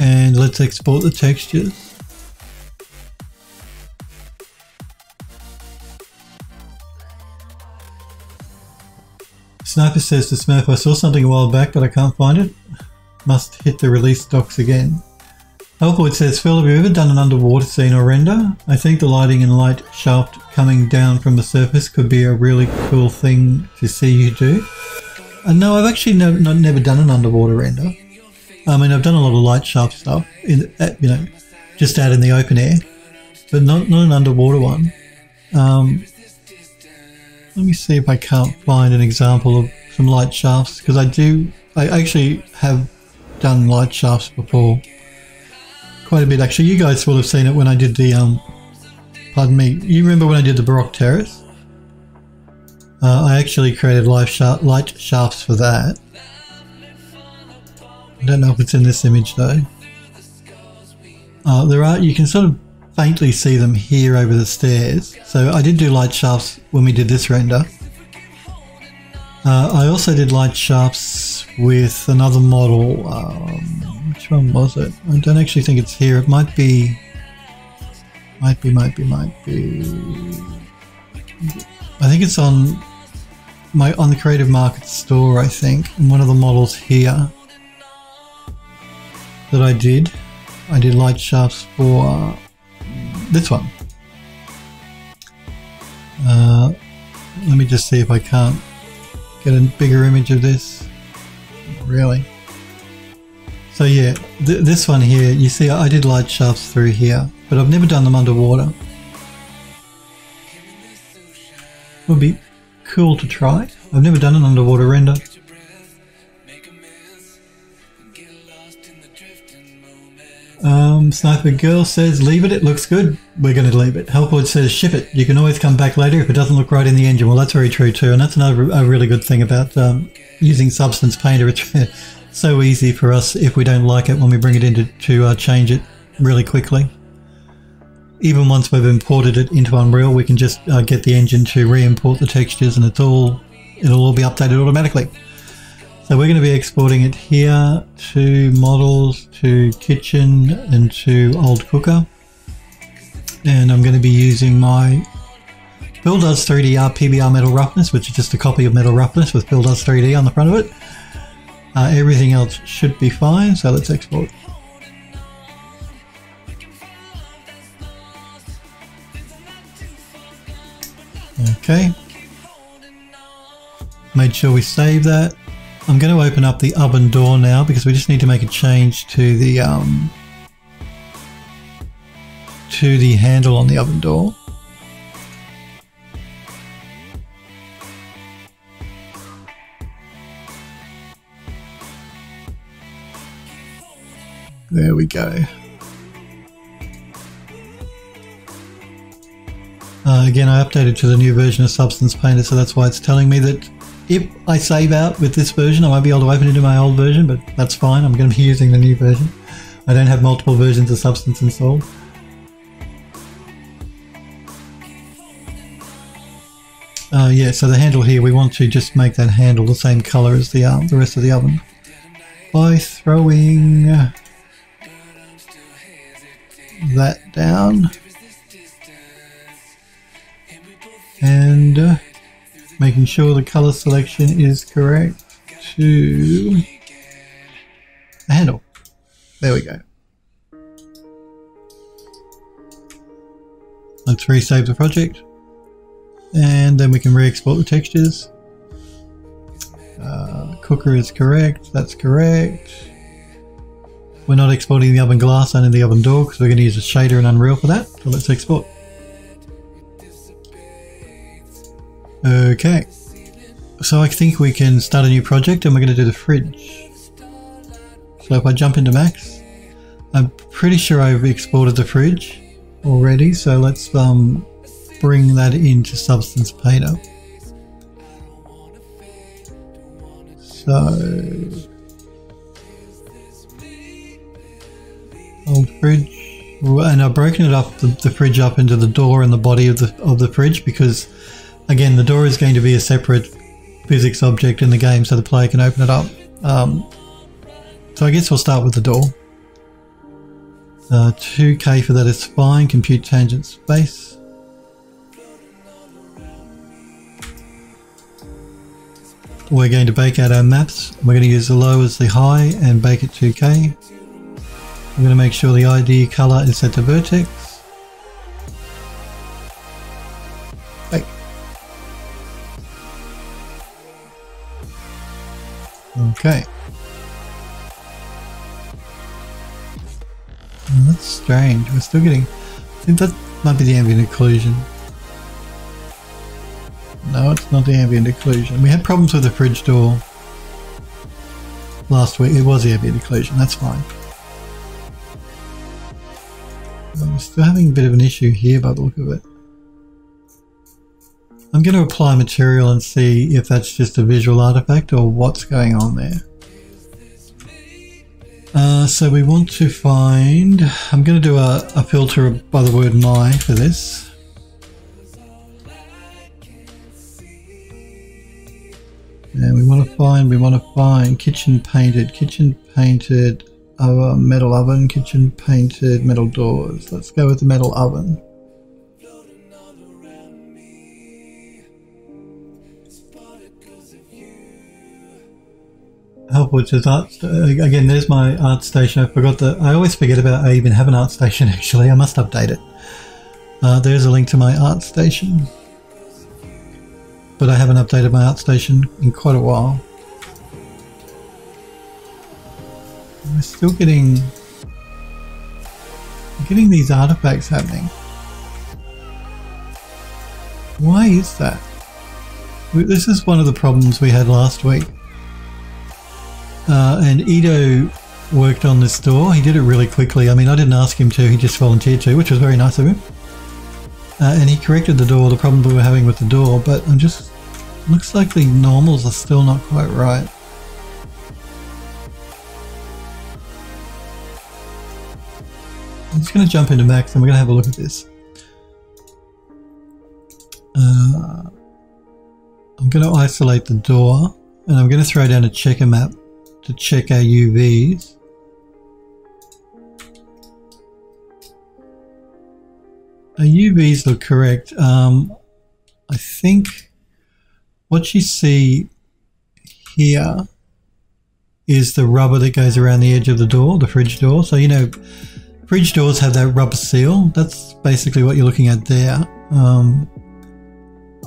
And let's export the textures. Sniper says to Smurf, I saw something a while back but I can't find it. Must hit the release docs again. Helpwood says, Phil, have you ever done an underwater scene or render? I think the lighting and light shaft coming down from the surface could be a really cool thing to see you do. No, I've actually never done an underwater render. I mean, I've done a lot of light shaft stuff, just out in the open air, but not an underwater one. Let me see if I can't find an example of some light shafts, because I actually have done light shafts before. Quite a bit, actually. You guys will have seen it when I did the, pardon me, you remember when I did the Baroque Terrace? I actually created light shafts for that. I don't know if it's in this image though. You can sort of faintly see them here over the stairs. So I did do light shafts when we did this render. I also did light shafts with another model. Which one was it? I don't actually think it's here. It might be. I think it's on the Creative Market store, I think. And one of the models here that I did light shafts for this one. Let me just see if I can't get a bigger image of this. Really? So yeah, this one here, you see I did light shafts through here, but I've never done them underwater. Would be cool to try. I've never done an underwater render. Sniper Girl says, leave it, it looks good. We're going to leave it. Helpwood says, ship it. You can always come back later if it doesn't look right in the engine. Well, that's very true too, and that's another really good thing about using Substance Painter. It's so easy for us if we don't like it when we bring it in to change it really quickly. Even once we've imported it into Unreal, we can just get the engine to re-import the textures, and it'll all be updated automatically. So we're going to be exporting it here to models, to kitchen, and to old cooker. And I'm going to be using my Phil Does 3D PBR Metal Roughness, which is just a copy of Metal Roughness with Phil Does 3D on the front of it. Everything else should be fine, so let's export. Okay. Made sure we save that. I'm going to open up the oven door now because we just need to make a change to the handle on the oven door. There we go. Again, I updated to the new version of Substance Painter, so that's why it's telling me that if I save out with this version, I won't be able to open into my old version, but that's fine. I'm going to be using the new version. I don't have multiple versions of Substance installed. Yeah, so the handle here, we want to just make that handle the same color as the rest of the oven by throwing that down and making sure the color selection is correct to the handle. There we go. Let's resave the project and then we can re-export the textures. Cooker is correct, that's correct. We're not exporting the oven glass, only the oven door, because we're going to use a shader in Unreal for that. So let's export. Okay, so I think we can start a new project and we're going to do the fridge. So if I jump into Max, I'm pretty sure I've exported the fridge already, so let's bring that into Substance Painter. So old fridge, and I've broken it up, the fridge up into the door and the body of the fridge, because again the door is going to be a separate physics object in the game, so the player can open it up. So I guess we'll start with the door. 2K for that is fine. Compute tangent space. We're going to bake out our maps. We're going to use the low as the high and bake at 2K. I'm going to make sure the ID color is set to vertex. Hey. Okay. Oh, that's strange. We're still getting... I think that might be the ambient occlusion. No, it's not the ambient occlusion. We had problems with the fridge door last week. It was the ambient occlusion. That's fine. I'm still having a bit of an issue here by the look of it. I'm going to apply material and see if that's just a visual artifact or what's going on there. So we want to find... I'm going to do a filter by the word my for this. And we want to find kitchen painted metal oven, kitchen painted metal doors. Let's go with the metal oven. Helpful to art. Again, there's my art station. I always forget about I even have an art station actually. I must update it. There's a link to my art station. But I haven't updated my art station in quite a while. We're still getting these artifacts happening. Why is that? This is one of the problems we had last week. And Ido worked on this door. He did it really quickly. I mean, I didn't ask him to, he just volunteered to, which was very nice of him. And he corrected the door, the problem we were having with the door, but looks like the normals are still not quite right. I'm just going to jump into Max and we're going to have a look at this. I'm going to isolate the door and I'm going to throw down a checker map to check our UVs. Our UVs look correct. I think what you see here is the rubber that goes around the edge of the door, the fridge door. So, you know, fridge doors have that rubber seal. That's basically what you're looking at there.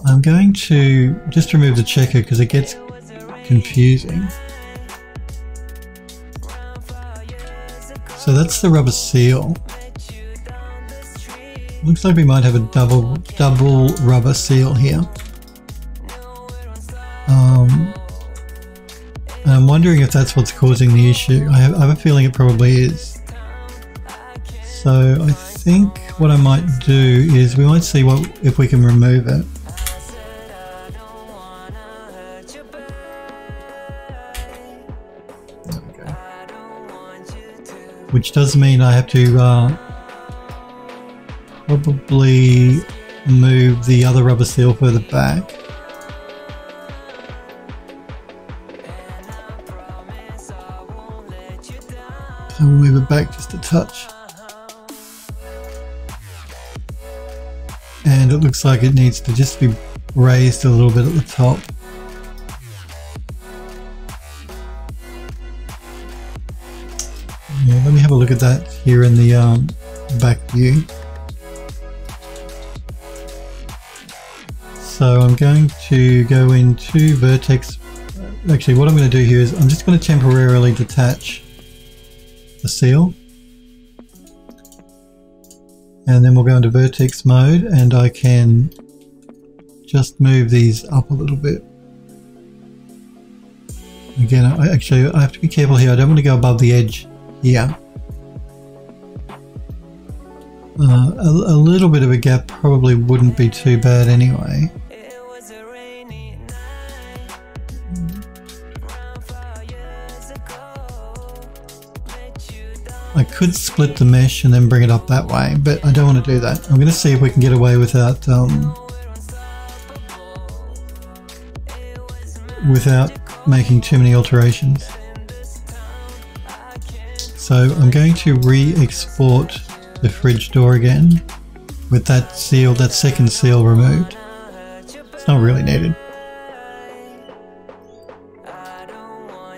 I'm going to just remove the checker because it gets confusing. So that's the rubber seal. Looks like we might have a double rubber seal here. And I'm wondering if that's what's causing the issue. I have a feeling it probably is. So I think what I might do is we might see if we can remove it. There we go. Which does mean I have to probably move the other rubber seal further back. So we'll move it back just a touch. And it looks like it needs to just be raised a little bit at the top. Yeah, let me have a look at that here in the back view. So I'm going to go into vertex. Actually, what I'm going to do here is I'm just going to temporarily detach the seal. And then we'll go into vertex mode and I can just move these up a little bit. Again, I have to be careful here. I don't want to go above the edge here. A little bit of a gap probably wouldn't be too bad anyway. I could split the mesh and then bring it up that way, but I don't want to do that. I'm going to see if we can get away without making too many alterations. So I'm going to re-export the fridge door again with that seal, that second seal removed. It's not really needed.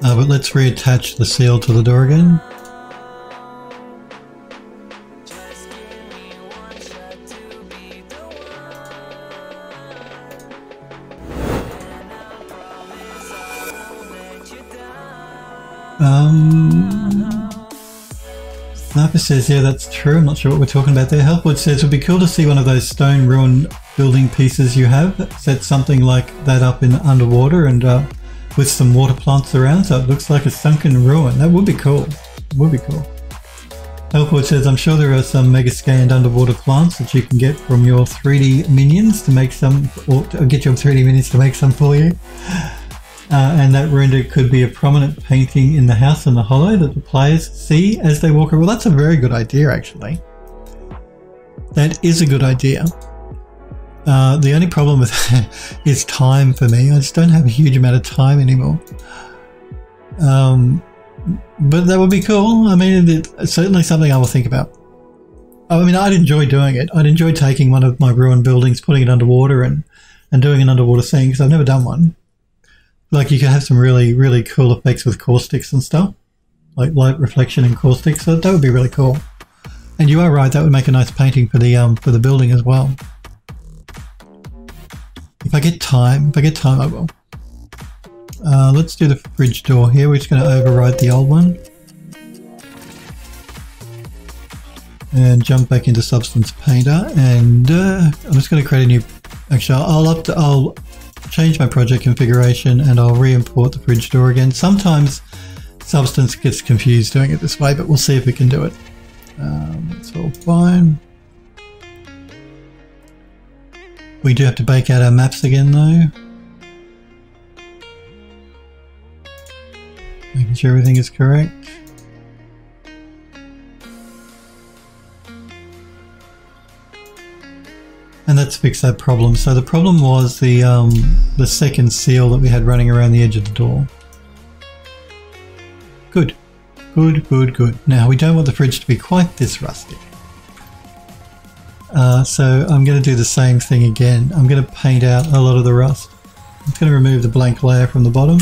But let's reattach the seal to the door again. Sniper says, yeah, that's true. I'm not sure what we're talking about there. Healthwood says, it would be cool to see one of those stone ruin building pieces you have. Set something like that up in underwater and with some water plants around, so it looks like a sunken ruin. That would be cool. It would be cool. Healthwood says, I'm sure there are some mega scanned underwater plants that you can get from your 3D minions to make some, or get your 3D minions to make some for you. And that render could be a prominent painting in the house in the hollow that the players see as they walk around. Well, that's a very good idea, actually. That is a good idea. The only problem with that is time for me. I just don't have a huge amount of time anymore. But that would be cool. I mean, it's certainly something I will think about. I mean, I'd enjoy doing it. I'd enjoy taking one of my ruined buildings, putting it underwater and doing an underwater scene, because I've never done one. Like, you can have some really, really cool effects with caustics and stuff, like light reflection and caustics. So that would be really cool. And you are right, that would make a nice painting for the building as well. If I get time, I will. Let's do the fridge door here. We're just going to override the old one and jump back into Substance Painter. And I'm just going to create a new. Actually, I'll change my project configuration and I'll re-import the fridge door again. Sometimes Substance gets confused doing it this way, but we'll see if we can do it. That's all fine. We do have to bake out our maps again though. Making sure everything is correct. And let's fix that problem. So the problem was the second seal that we had running around the edge of the door. Good. Good, good, good. Now we don't want the fridge to be quite this rusty. So I'm going to do the same thing again. I'm going to paint out a lot of the rust. I'm just going to remove the blank layer from the bottom.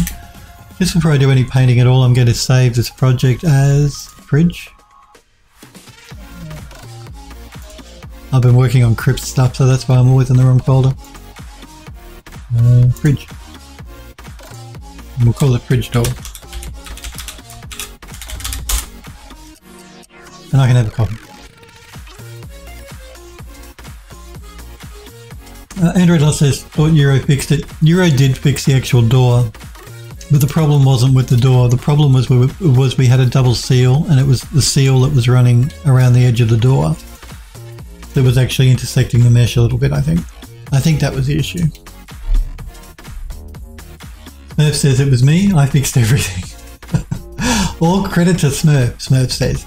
Just before I do any painting at all, I'm going to save this project as fridge. I've been working on crypt stuff, so that's why I'm always in the wrong folder. Fridge. And we'll call it fridge door. And I can have a copy. Android Lost says, thought Euro fixed it. Euro did fix the actual door, but the problem wasn't with the door. The problem was we had a double seal, and it was the seal that was running around the edge of the door that was actually intersecting the mesh a little bit, I think. I think that was the issue. Smurf says it was me. I fixed everything. All credit to Smurf, Smurf says.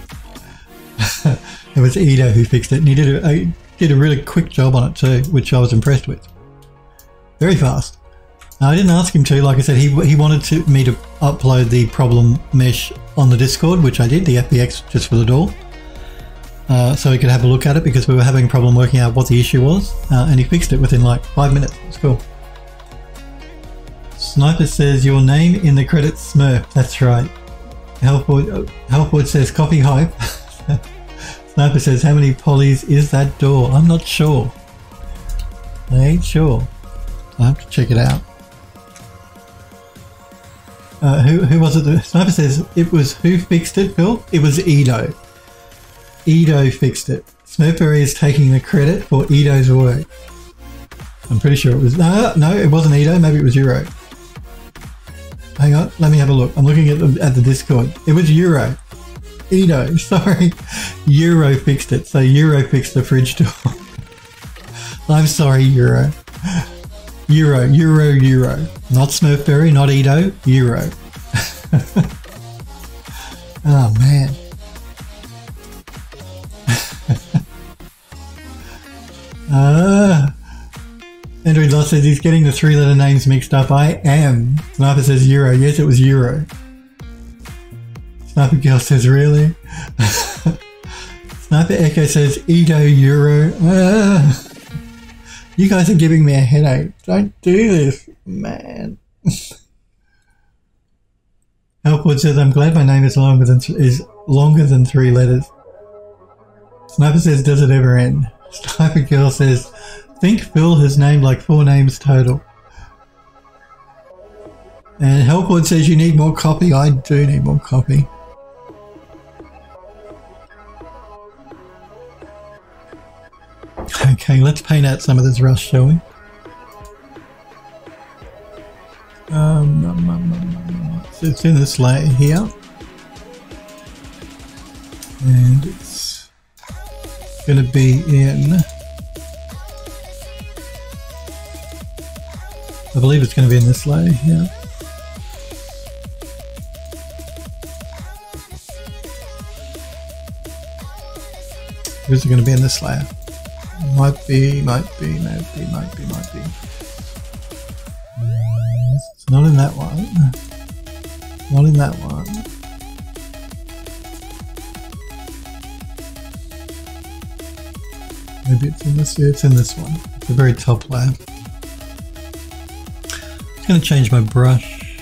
It was Edo who fixed it, and he did a really quick job on it too, which I was impressed with. Very fast. I didn't ask him to. Like I said, he wanted me to upload the problem mesh on the Discord, which I did, the FBX just for the door. So he could have a look at it, because we were having a problem working out what the issue was, and he fixed it within like 5 minutes. It's cool. Sniper says, your name in the credits, Smurf. That's right. Healthwood says, copy hype. Sniper says, how many polys is that door? I'm not sure. I ain't sure. I have to check it out. Who was it? Sniper says, it was who fixed it, Phil? It was Edo. Edo fixed it. Smurfery is taking the credit for Edo's work. I'm pretty sure it was... No, it wasn't Edo. Maybe it was Euro. Hang on, let me have a look. I'm looking at the Discord. It was Euro. Edo, sorry. Euro fixed it. So Euro fixed the fridge door. I'm sorry, Euro. Euro. Not Smurfberry, not Edo. Euro. Oh, man. Android Lost says he's getting the 3-letter names mixed up. I am. Sniper says Euro. Yes, it was Euro. Sniper Girl says really? Sniper Echo says Edo Euro. You guys are giving me a headache. Don't do this, man. Helpwood says I'm glad my name is longer than 3 letters. Sniper says does it ever end? Sniper Girl says think Phil has named like 4 names total. And Helpwood says you need more copy. I do need more copy. Okay, let's paint out some of this rust, shall we? So it's in this layer here. And it's going to be in... I believe it's going to be in this layer here. Or is it going to be in this layer? Might be. It's not in that one. Not in that one. Maybe it's in this. Yeah, it's in this one. It's the very top layer. I'm going to change my brush.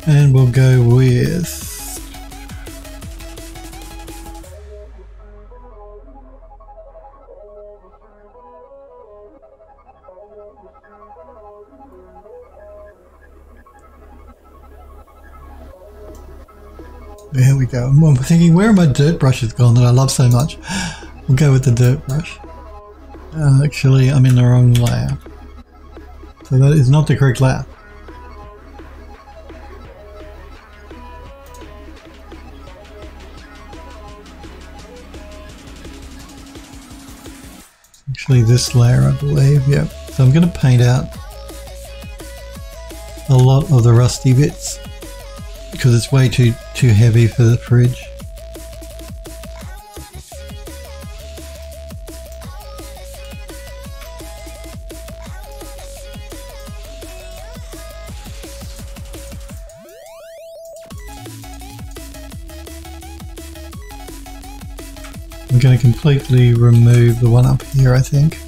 And we'll go with... There we go. I'm thinking, where are my dirt brushes gone that I love so much? We'll go with the dirt brush. Actually, I'm in the wrong layer. So that is not the correct layer. Actually this layer, I believe, yep. So I'm going to paint out a lot of the rusty bits because it's way too heavy for the fridge. I'm going to completely remove the one up here, I think.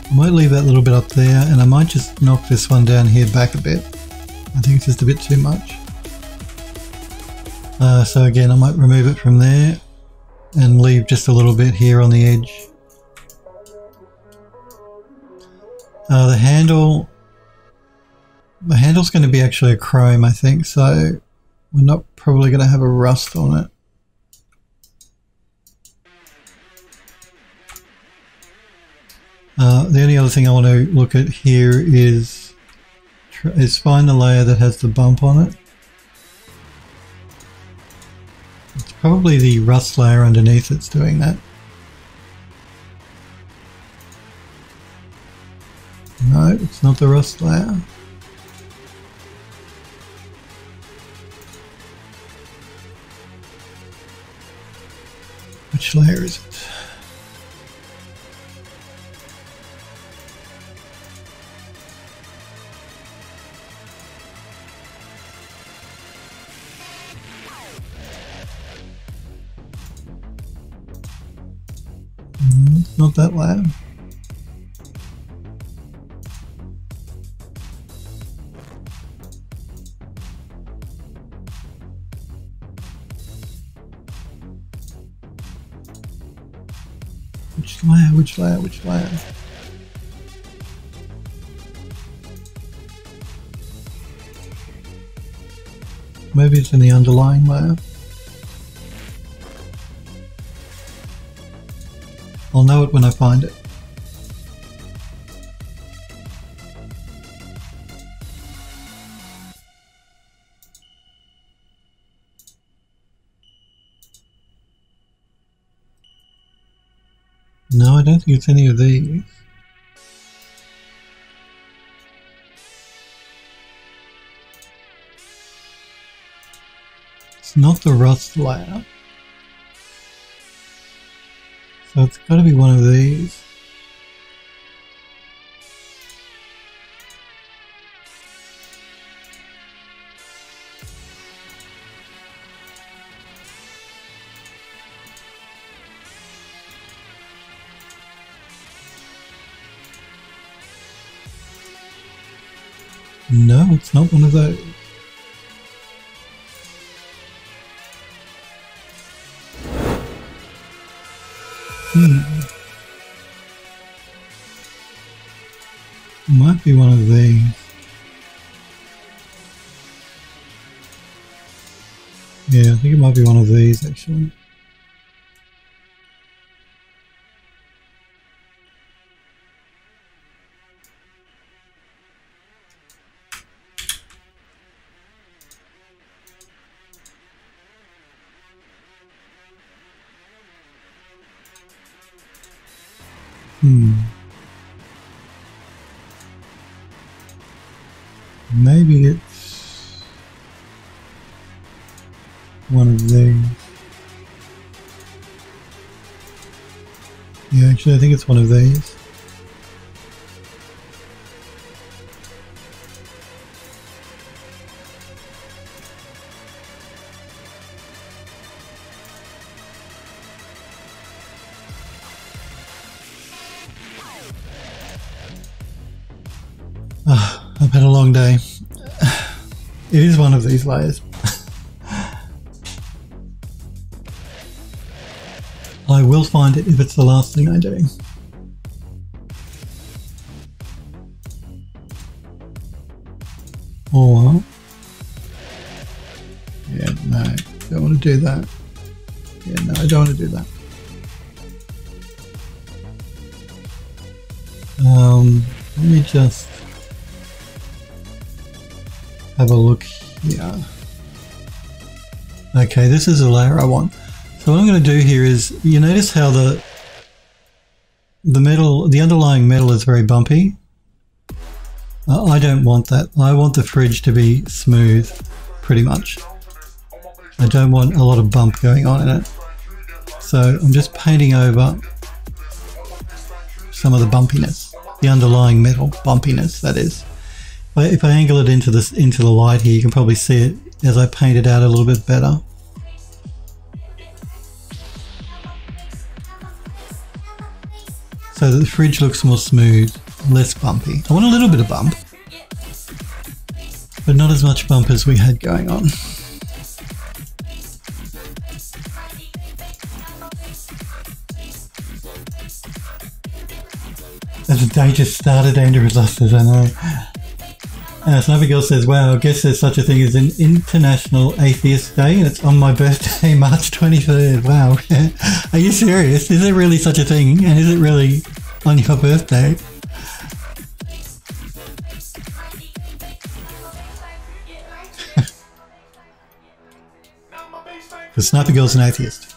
I might leave that little bit up there, and I might just knock this one down here back a bit. I think it's just a bit too much. So again, I might remove it from there and leave just a little bit here on the edge. The handle's going to be actually a chrome, I think, so we're not probably going to have a rust on it. The only other thing I want to look at here is find the layer that has the bump on it. It's probably the rust layer underneath that's doing that. No, it's not the rust layer. Which layer is it? It's not that layer. Which layer, which layer, which layer? Maybe it's in the underlying layer. I'll know it when I find it. No, I don't think it's any of these. It's not the rust layer. So it's got to be one of these. No, it's not one of those. Might be one of these. Yeah, I think it might be one of these actually. Maybe it's one of these. Yeah, actually I think it's one of these. I've had a long day. It is one of these layers. I will find it if it's the last thing I do. Or... yeah, no, don't want to do that. Yeah, no, I don't want to do that. Let me just have a look here. Okay, this is the layer I want. So what I'm going to do here is, you notice how the metal, the underlying metal is very bumpy. I don't want that. I want the fridge to be smooth, pretty much. I don't want a lot of bump going on in it. So I'm just painting over some of the bumpiness, the underlying metal bumpiness, that is. If I angle it into the light here, you can probably see it as I paint it out a little bit better. So that the fridge looks more smooth, less bumpy. I want a little bit of bump, but not as much bump as we had going on. As the day just started, Andrew says, I know. Sniper Girl says, wow, I guess there's such a thing as an International Atheist Day, and it's on my birthday, March 23rd. Wow. Are you serious? Is there really such a thing? And is it really on your birthday? Because Sniper Girl's an atheist.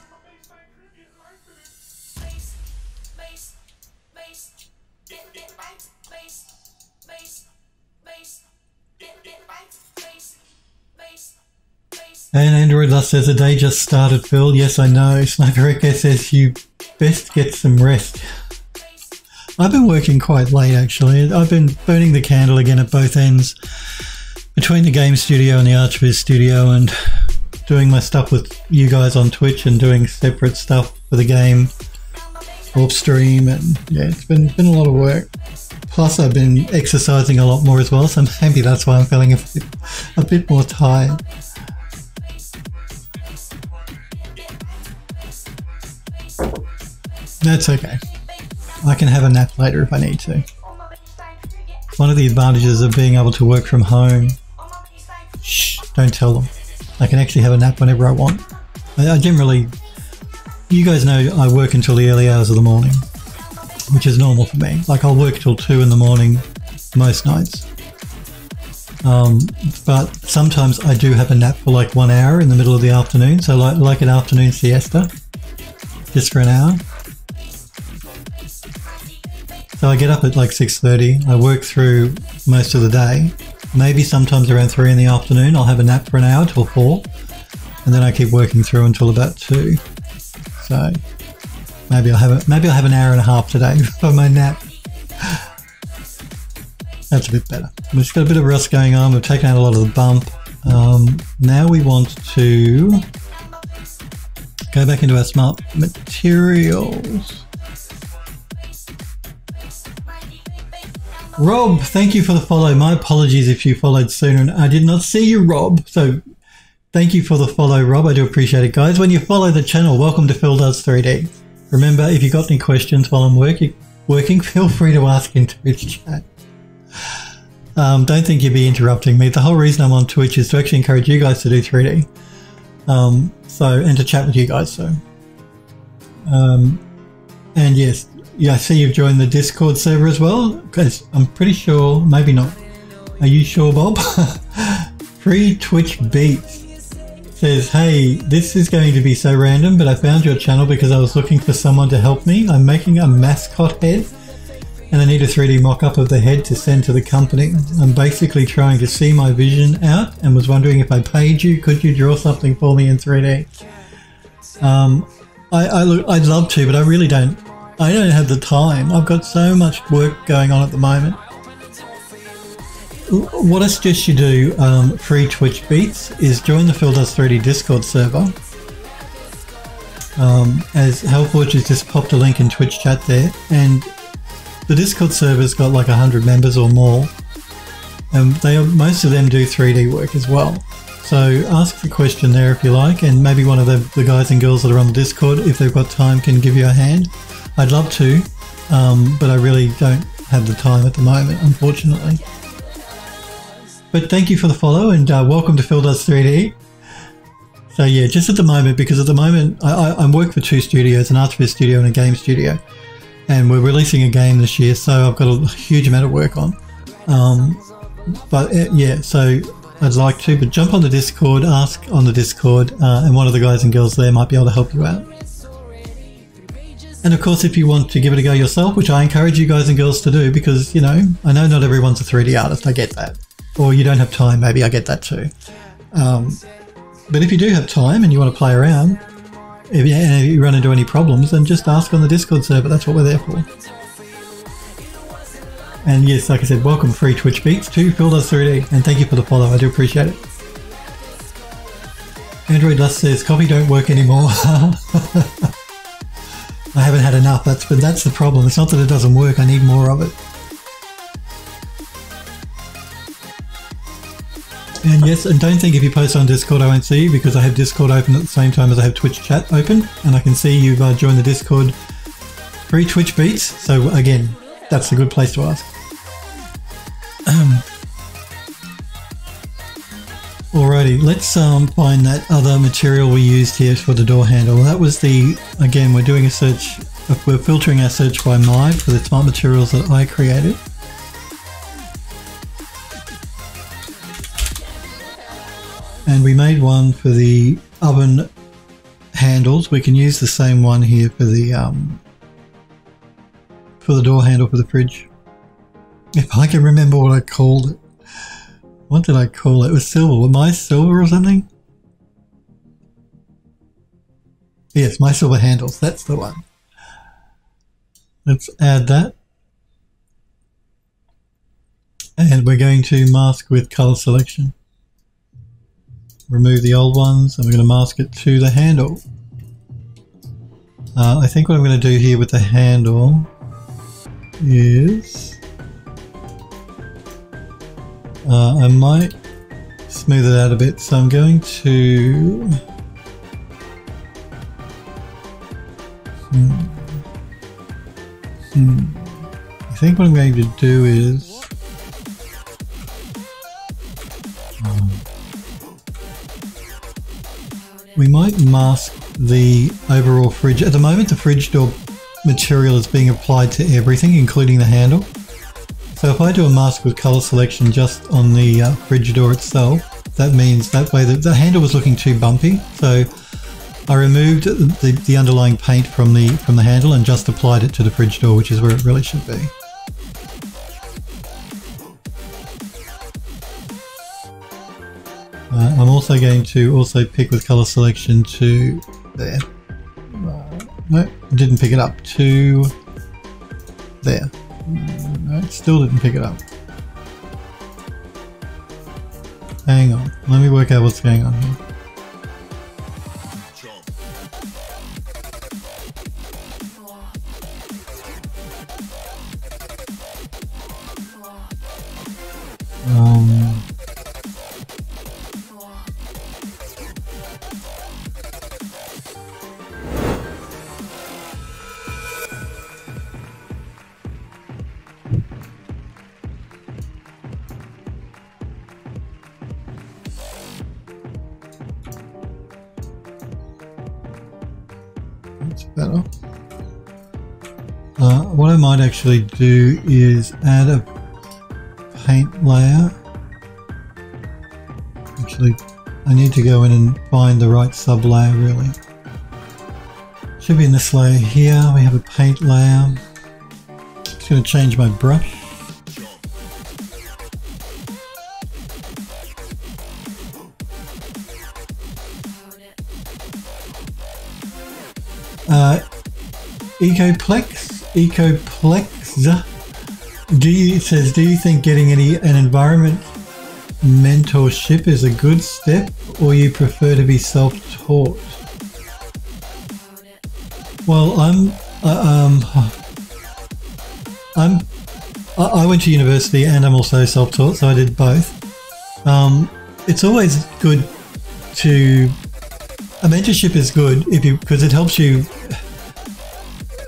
And Android Lust says the day just started, Phil. Yes, I know. Sniper Echo says you best get some rest. I've been working quite late actually. I've been burning the candle again at both ends between the game studio and the Archviz studio, and doing my stuff with you guys on Twitch and doing separate stuff for the game off stream, and yeah, it's been a lot of work. Plus I've been exercising a lot more as well, so maybe that's why I'm feeling a bit more tired. That's okay. I can have a nap later if I need to. One of the advantages of being able to work from home, shh, don't tell them. I can actually have a nap whenever I want. I generally, you guys know I work until the early hours of the morning, which is normal for me. Like I'll work till 2 in the morning most nights. But sometimes I do have a nap for like 1 hour in the middle of the afternoon. So like an afternoon siesta, just for an hour. So I get up at like 6:30, I work through most of the day, maybe sometimes around 3 in the afternoon I'll have a nap for an hour till 4, and then I keep working through until about 2. So maybe I'll have an hour and a half today for my nap. That's a bit better. We've just got a bit of rust going on, we've taken out a lot of the bump. Now we want to go back into our smart materials. Rob, thank you for the follow. My apologies if you followed sooner and I did not see you, Rob. So thank you for the follow, Rob. I do appreciate it, guys. When you follow the channel, welcome to Phil Does 3D. Remember, if you got any questions while I'm working, feel free to ask in Twitch chat. Don't think you'd be interrupting me. The whole reason I'm on Twitch is to actually encourage you guys to do 3D. And to chat with you guys. So, and yes, yeah, I see you've joined the Discord server as well. Because I'm pretty sure, maybe not. Are you sure, Bob? Free Twitch Beats says, hey, this is going to be so random, but I found your channel because I was looking for someone to help me. I'm making a mascot head and I need a 3D mock-up of the head to send to the company. I'm basically trying to see my vision out and was wondering if I paid you, could you draw something for me in 3D? I'd love to, but I really don't. I don't have the time. I've got so much work going on at the moment. What I suggest you do, free Twitch Beats, is join the Phil Does 3D Discord server. As Hellforge has just popped a link in Twitch chat there, and the Discord server's got like 100 members or more, and most of them do 3D work as well. So ask the question there if you like, and maybe one of the guys and girls that are on the Discord, if they've got time, can give you a hand. I'd love to, but I really don't have the time at the moment, unfortunately. But thank you for the follow, and welcome to Phil Does 3D. So yeah, just at the moment, because at the moment I work for 2 studios, an artifice studio and a game studio, and we're releasing a game this year, so I've got a huge amount of work on. Yeah, so I'd like to, but jump on the Discord, ask on the Discord, and one of the guys and girls there might be able to help you out. And of course, if you want to give it a go yourself, which I encourage you guys and girls to do, because, you know, I know not everyone's a 3D artist, I get that. Or you don't have time, maybe, I get that too. But if you do have time and you want to play around, if you run into any problems, then just ask on the Discord server, that's what we're there for. And yes, like I said, welcome free Twitch Beats to Phil Does 3D, and thank you for the follow, I do appreciate it. Android Dust says, copy don't work anymore. I haven't had enough, that's the problem. It's not that it doesn't work, I need more of it. And yes, and don't think if you post on Discord I won't see you, because I have Discord open at the same time as I have Twitch chat open, and I can see you've joined the Discord free Twitch Beats, so again, that's a good place to ask. Alrighty, let's find that other material we used here for the door handle. That was again, we're doing a search, we're filtering our search by mine for the smart materials that I created. And we made one for the oven handles. We can use the same one here for the door handle for the fridge. If I can remember what I called it. What did I call it? It was silver. My silver or something? Yes, my silver handles. That's the one. Let's add that. And we're going to mask with color selection. Remove the old ones, and we're going to mask it to the handle. I think what I'm going to do here with the handle is I might smooth it out a bit, so I'm going to I think what I'm going to do is we might mask the overall fridge. At the moment the fridge door material is being applied to everything, including the handle. So if I do a mask with color selection just on the fridge door itself, that means that way the handle was looking too bumpy. So I removed the underlying paint from the handle and just applied it to the fridge door, which is where it really should be. I'm also going to pick with color selection to there. No, it didn't pick it up. To there. No, it still didn't pick it up. Hang on. Let me work out what's going on here. That's better. What I might actually do is add a paint layer. Actually, I need to go in and find the right sub layer really. Should be in this layer here. We have a paint layer. Just going to change my brush. Ecoplex. Do you think getting an environment mentorship is a good step, or you prefer to be self-taught? Well, I went to university and I'm also self-taught, so I did both. It's always good to a mentorship is good because it helps you.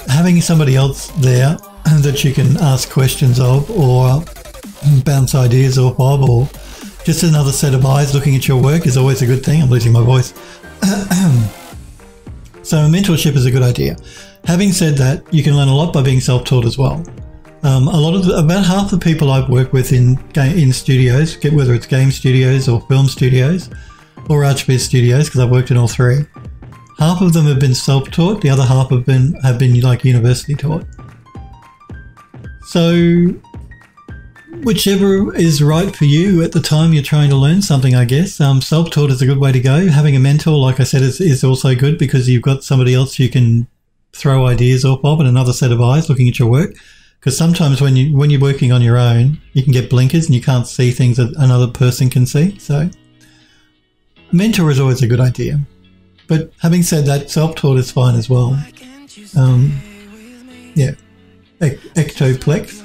Having somebody else there that you can ask questions of or bounce ideas off of, or just another set of eyes looking at your work is always a good thing. I'm losing my voice. So a mentorship is a good idea. Having said that, you can learn a lot by being self-taught as well. About half the people I've worked with in studios, whether it's game studios or film studios or Archviz studios, because I've worked in all three, half of them have been self-taught, the other half have been like university taught. So whichever is right for you at the time you're trying to learn something, I guess. Self-taught is a good way to go. Having a mentor, like I said, is also good because you've got somebody else you can throw ideas off of and another set of eyes looking at your work. Because sometimes when you're working on your own, you can get blinkers and you can't see things that another person can see. So mentor is always a good idea. But having said that, self-taught is fine as well. Yeah. Ectoplex.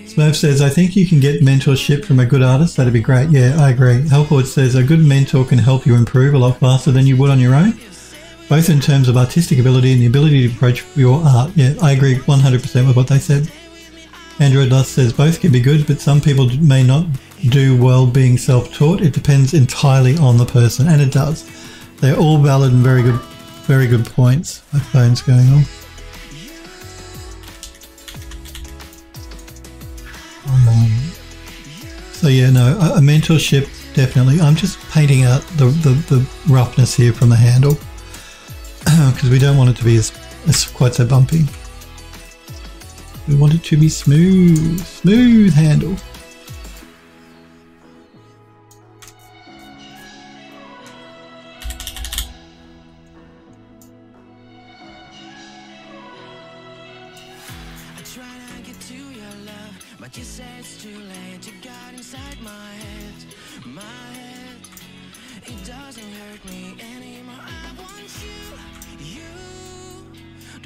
Smurf says, I think you can get mentorship from a good artist. That'd be great. Yeah, I agree. Helpwood says, a good mentor can help you improve a lot faster than you would on your own, both in terms of artistic ability and the ability to approach your art. Yeah, I agree 100% with what they said. Android Lust says, both can be good, but some people may not do well being self-taught. It depends entirely on the person, and it does. They're all valid and very good points. My phone's going on. So yeah, no, a mentorship, definitely. I'm just painting out the roughness here from the handle because we don't want it to be quite so bumpy. We want it to be smooth handle.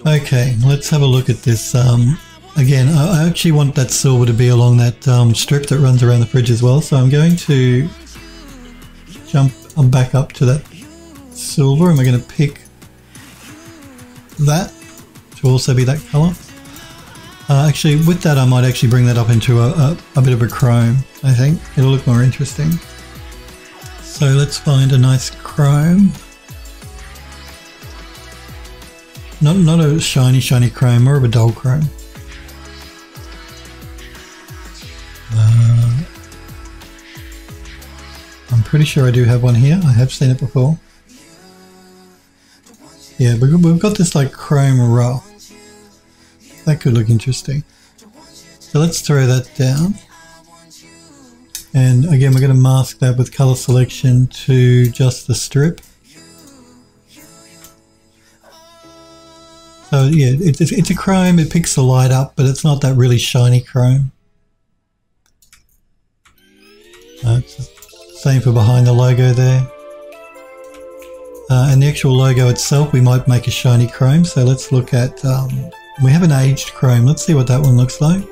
Okay, let's have a look at this. Again, I actually want that silver to be along that strip that runs around the fridge as well. So I'm going to jump back up to that silver, and we're going to pick that to also be that colour. Actually, with that, I might actually bring that up into a bit of a chrome. I think it'll look more interesting. So let's find a nice chrome. Not a shiny chrome, more of a dull chrome. I'm pretty sure I do have one here. I have seen it before. Yeah, but we've got this like chrome rough. That could look interesting. So let's throw that down. And again, we're going to mask that with color selection to just the strip. So yeah, it's a chrome. It picks the light up, but it's not that really shiny chrome. It's the same for behind the logo there. And the actual logo itself, we might make a shiny chrome. So let's look at, we have an aged chrome. Let's see what that one looks like.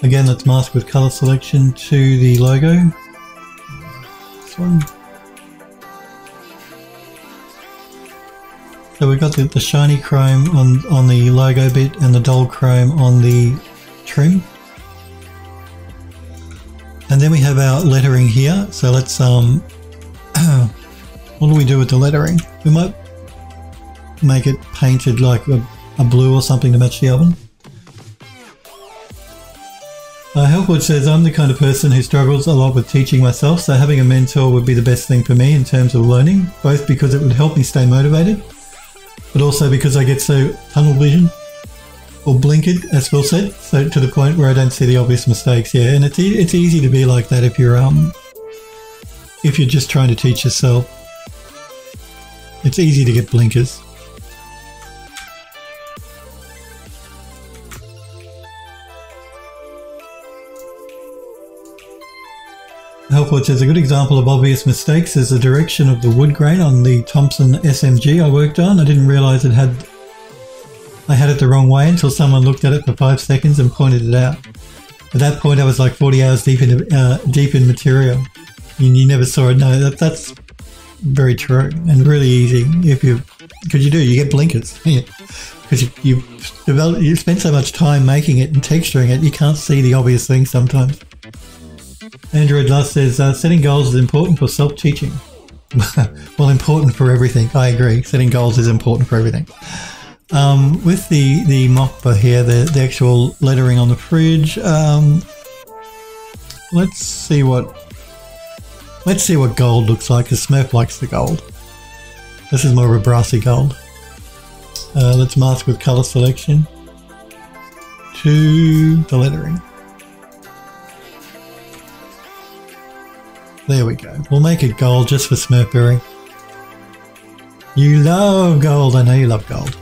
Again, let's mask with color selection to the logo. This one. So we've got the shiny chrome on the logo bit and the dull chrome on the trim. And then we have our lettering here. So let's what do we do with the lettering? We might make it painted like a blue or something to match the oven. Helpwood says, I'm the kind of person who struggles a lot with teaching myself, so having a mentor would be the best thing for me in terms of learning, both because it would help me stay motivated, but also because I get so tunnel vision, or blinkered, as Phil said, so to the point where I don't see the obvious mistakes. Yeah, and it's easy to be like that if you're just trying to teach yourself. It's easy to get blinkers. Helpwood says a good example of obvious mistakes is the direction of the wood grain on the Thompson SMG I worked on. I didn't realise I had it the wrong way until someone looked at it for 5 seconds and pointed it out. At that point, I was like 40 hours deep in material, and you never saw it. No, that's very true and really easy. Because you get blinkers, because you spend so much time making it and texturing it, you can't see the obvious things sometimes. Android Lust says, setting goals is important for self-teaching. Well, important for everything. I agree. Setting goals is important for everything. With the Mokba here, the actual lettering on the fridge, let's see what gold looks like, because Smurf likes the gold. This is more of a brassy gold. Let's mask with color selection to the lettering. There we go. We'll make it gold just for Smurfberry. You love gold. I know you love gold.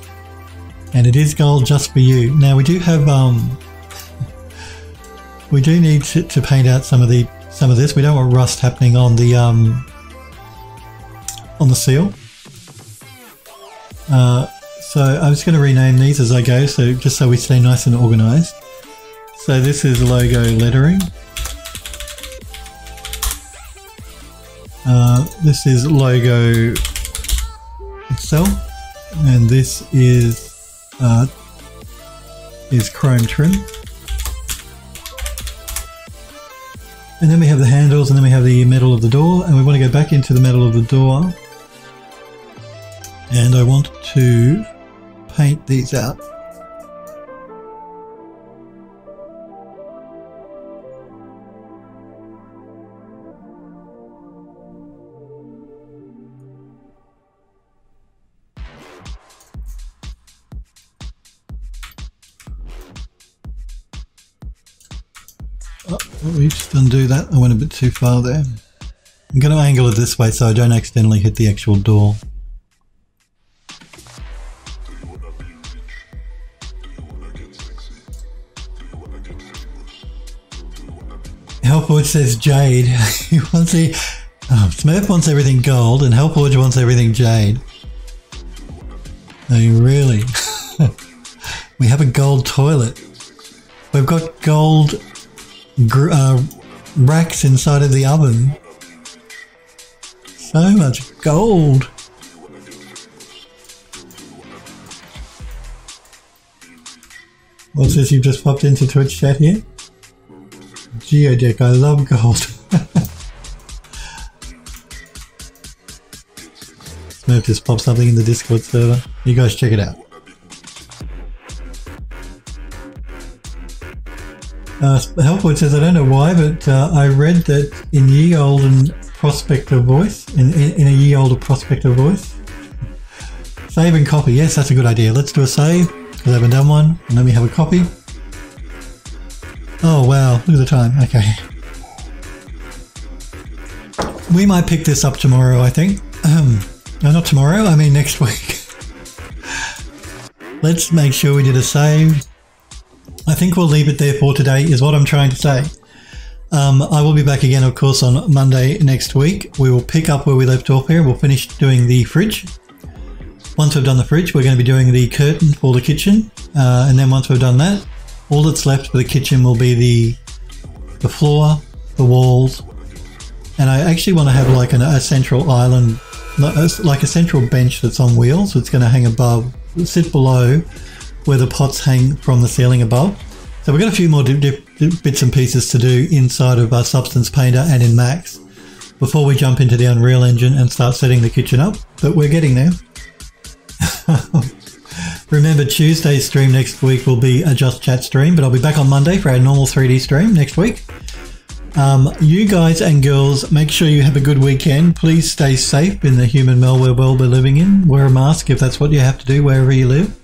And it is gold just for you. Now we do have we do need to paint out some of this. We don't want rust happening on the seal. So I'm just going to rename these as I go, so just so we stay nice and organized. So this is logo lettering. This is logo itself, and this is chrome trim. And then we have the handles, and then we have the metal of the door, and we want to go back into the metal of the door, and I want to paint these out. We just undo that. I went a bit too far there. I'm going to angle it this way so I don't accidentally hit the actual door. Helpwood says jade. He wants Smurf wants everything gold and Helpwood wants everything jade. Oh, really? We have a gold toilet. We've got gold racks inside of the oven. So much gold. What's this you've just popped into Twitch chat here? Geodeck, I love gold. Smurf just popped something in the Discord server. You guys check it out. Helpwood says, I don't know why, but I read that in ye olden prospector voice, in a ye older prospector voice. Save and copy. Yes, that's a good idea. Let's do a save, because I haven't done one. And let me have a copy. Oh, wow. Look at the time. Okay. We might pick this up tomorrow, I think. No, not tomorrow. I mean next week. Let's make sure we did a save. I think we'll leave it there for today is what I'm trying to say. I will be back again, of course, on Monday next week. We will pick up where we left off here. We'll finish doing the fridge. Once we've done the fridge, we're going to be doing the curtain for the kitchen. And then once we've done that, all that's left for the kitchen will be the floor, the walls. And I actually want to have like a central island, like a central bench that's on wheels. So it's going to hang above, sit below where the pots hang from the ceiling above. So we've got a few more bits and pieces to do inside of Substance Painter and in Max before we jump into the Unreal Engine and start setting the kitchen up, but we're getting there. Remember, Tuesday's stream next week will be a Just Chat stream, but I'll be back on Monday for our normal 3D stream next week. You guys and girls, make sure you have a good weekend. Please stay safe in the human malware world we're living in. Wear a mask if that's what you have to do wherever you live.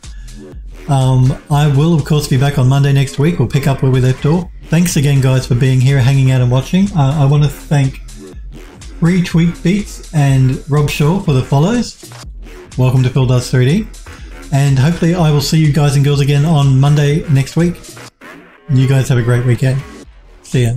I will, of course, be back on Monday next week. We'll pick up where we left off. Thanks again, guys, for being here, hanging out and watching. I want to thank Retweet Beats and Rob Shaw for the follows. Welcome to Phil Does 3D. And hopefully I will see you guys and girls again on Monday next week. You guys have a great weekend. See ya.